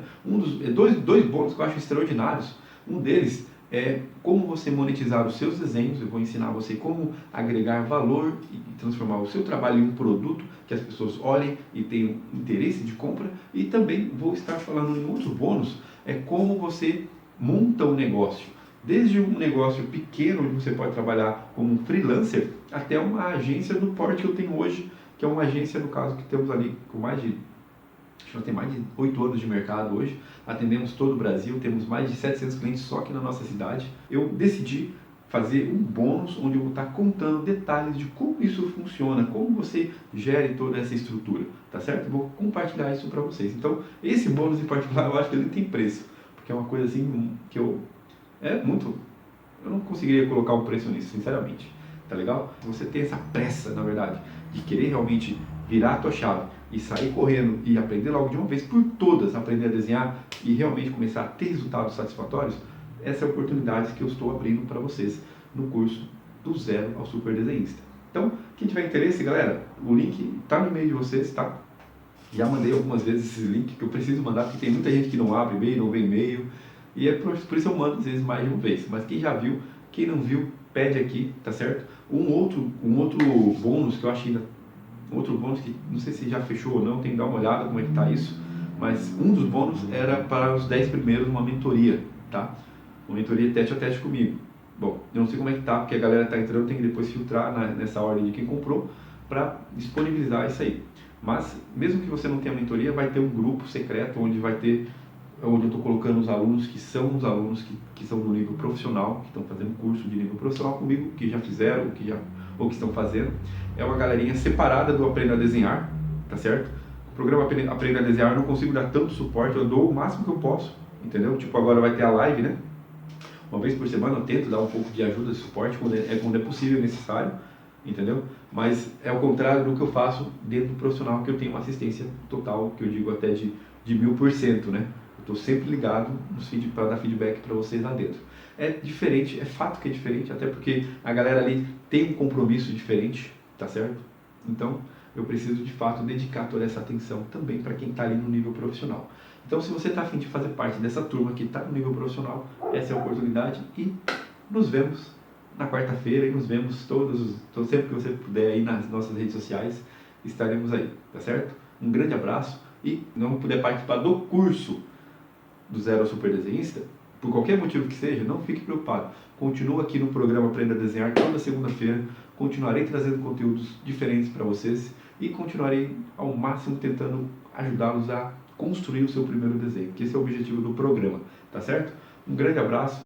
Dois bônus que eu acho extraordinários. Um deles é como você monetizar os seus desenhos. Eu vou ensinar você como agregar valor e transformar o seu trabalho em um produto que as pessoas olhem e tenham interesse de compra. E também vou estar falando em outro bônus, é como você monta um negócio. Desde um negócio pequeno, onde você pode trabalhar como um freelancer, até uma agência no porte que eu tenho hoje, que é uma agência, no caso, que temos ali com nós temos mais de 8 anos de mercado hoje, atendemos todo o Brasil, temos mais de 700 clientes só aqui na nossa cidade. Eu decidi fazer um bônus onde eu vou estar contando detalhes de como isso funciona, como você gere toda essa estrutura, tá certo? Eu vou compartilhar isso para vocês. Então, esse bônus em particular, eu acho que ele tem preço, porque é uma coisa assim que eu não conseguiria colocar um preço nisso, sinceramente, tá legal? Você tem essa pressa, na verdade, de querer realmente virar a tua chave e sair correndo e aprender logo de uma vez por todas, aprender a desenhar e realmente começar a ter resultados satisfatórios, essa é a oportunidade que eu estou abrindo para vocês no curso do zero ao super desenhista. Então, quem tiver interesse, galera, o link está no e-mail de vocês, tá? Já mandei algumas vezes esse link que eu preciso mandar, porque tem muita gente que não abre e-mail, não vê e-mail, e é por isso eu mando às vezes mais de uma vez. Mas quem já viu, quem não viu, pede aqui, tá certo? Um outro bônus que eu acho ainda outro bônus que não sei se já fechou ou não, tem que dar uma olhada como é que está isso, Mas um dos bônus era para os 10 primeiros uma mentoria, tá? Uma mentoria tete a tete comigo. Bom, eu não sei como é que tá, porque a galera tá entrando, tem que depois filtrar nessa ordem de quem comprou para disponibilizar isso aí. Mas mesmo que você não tenha mentoria, vai ter um grupo secreto onde eu estou colocando os alunos que são os alunos que são do nível profissional, que estão fazendo curso de nível profissional comigo, que já fizeram ou que estão fazendo. É uma galerinha separada do Aprenda a Desenhar, tá certo? O programa Aprenda a Desenhar eu não consigo dar tanto suporte, eu dou o máximo que eu posso, entendeu? Tipo, agora vai ter a live, né? Uma vez por semana eu tento dar um pouco de ajuda, de suporte, quando é possível e necessário, entendeu? Mas é ao contrário do que eu faço dentro do profissional, que eu tenho uma assistência total, que eu digo até de 1000%, né? Eu estou sempre ligado para dar feedback para vocês lá dentro. É diferente, é fato que é diferente, até porque a galera ali tem um compromisso diferente, tá certo? Então, eu preciso de fato dedicar toda essa atenção também para quem está ali no nível profissional. Então, se você está a fim de fazer parte dessa turma que está no nível profissional, essa é a oportunidade e nos vemos na quarta-feira e nos vemos sempre que você puder aí nas nossas redes sociais, estaremos aí, tá certo? Um grande abraço e não puder participar do curso do Zero ao Super Desenhista, por qualquer motivo que seja, não fique preocupado. Continua aqui no programa Aprenda a Desenhar toda segunda-feira, continuarei trazendo conteúdos diferentes para vocês e continuarei ao máximo tentando ajudá-los a construir o seu primeiro desenho, que esse é o objetivo do programa, tá certo? Um grande abraço.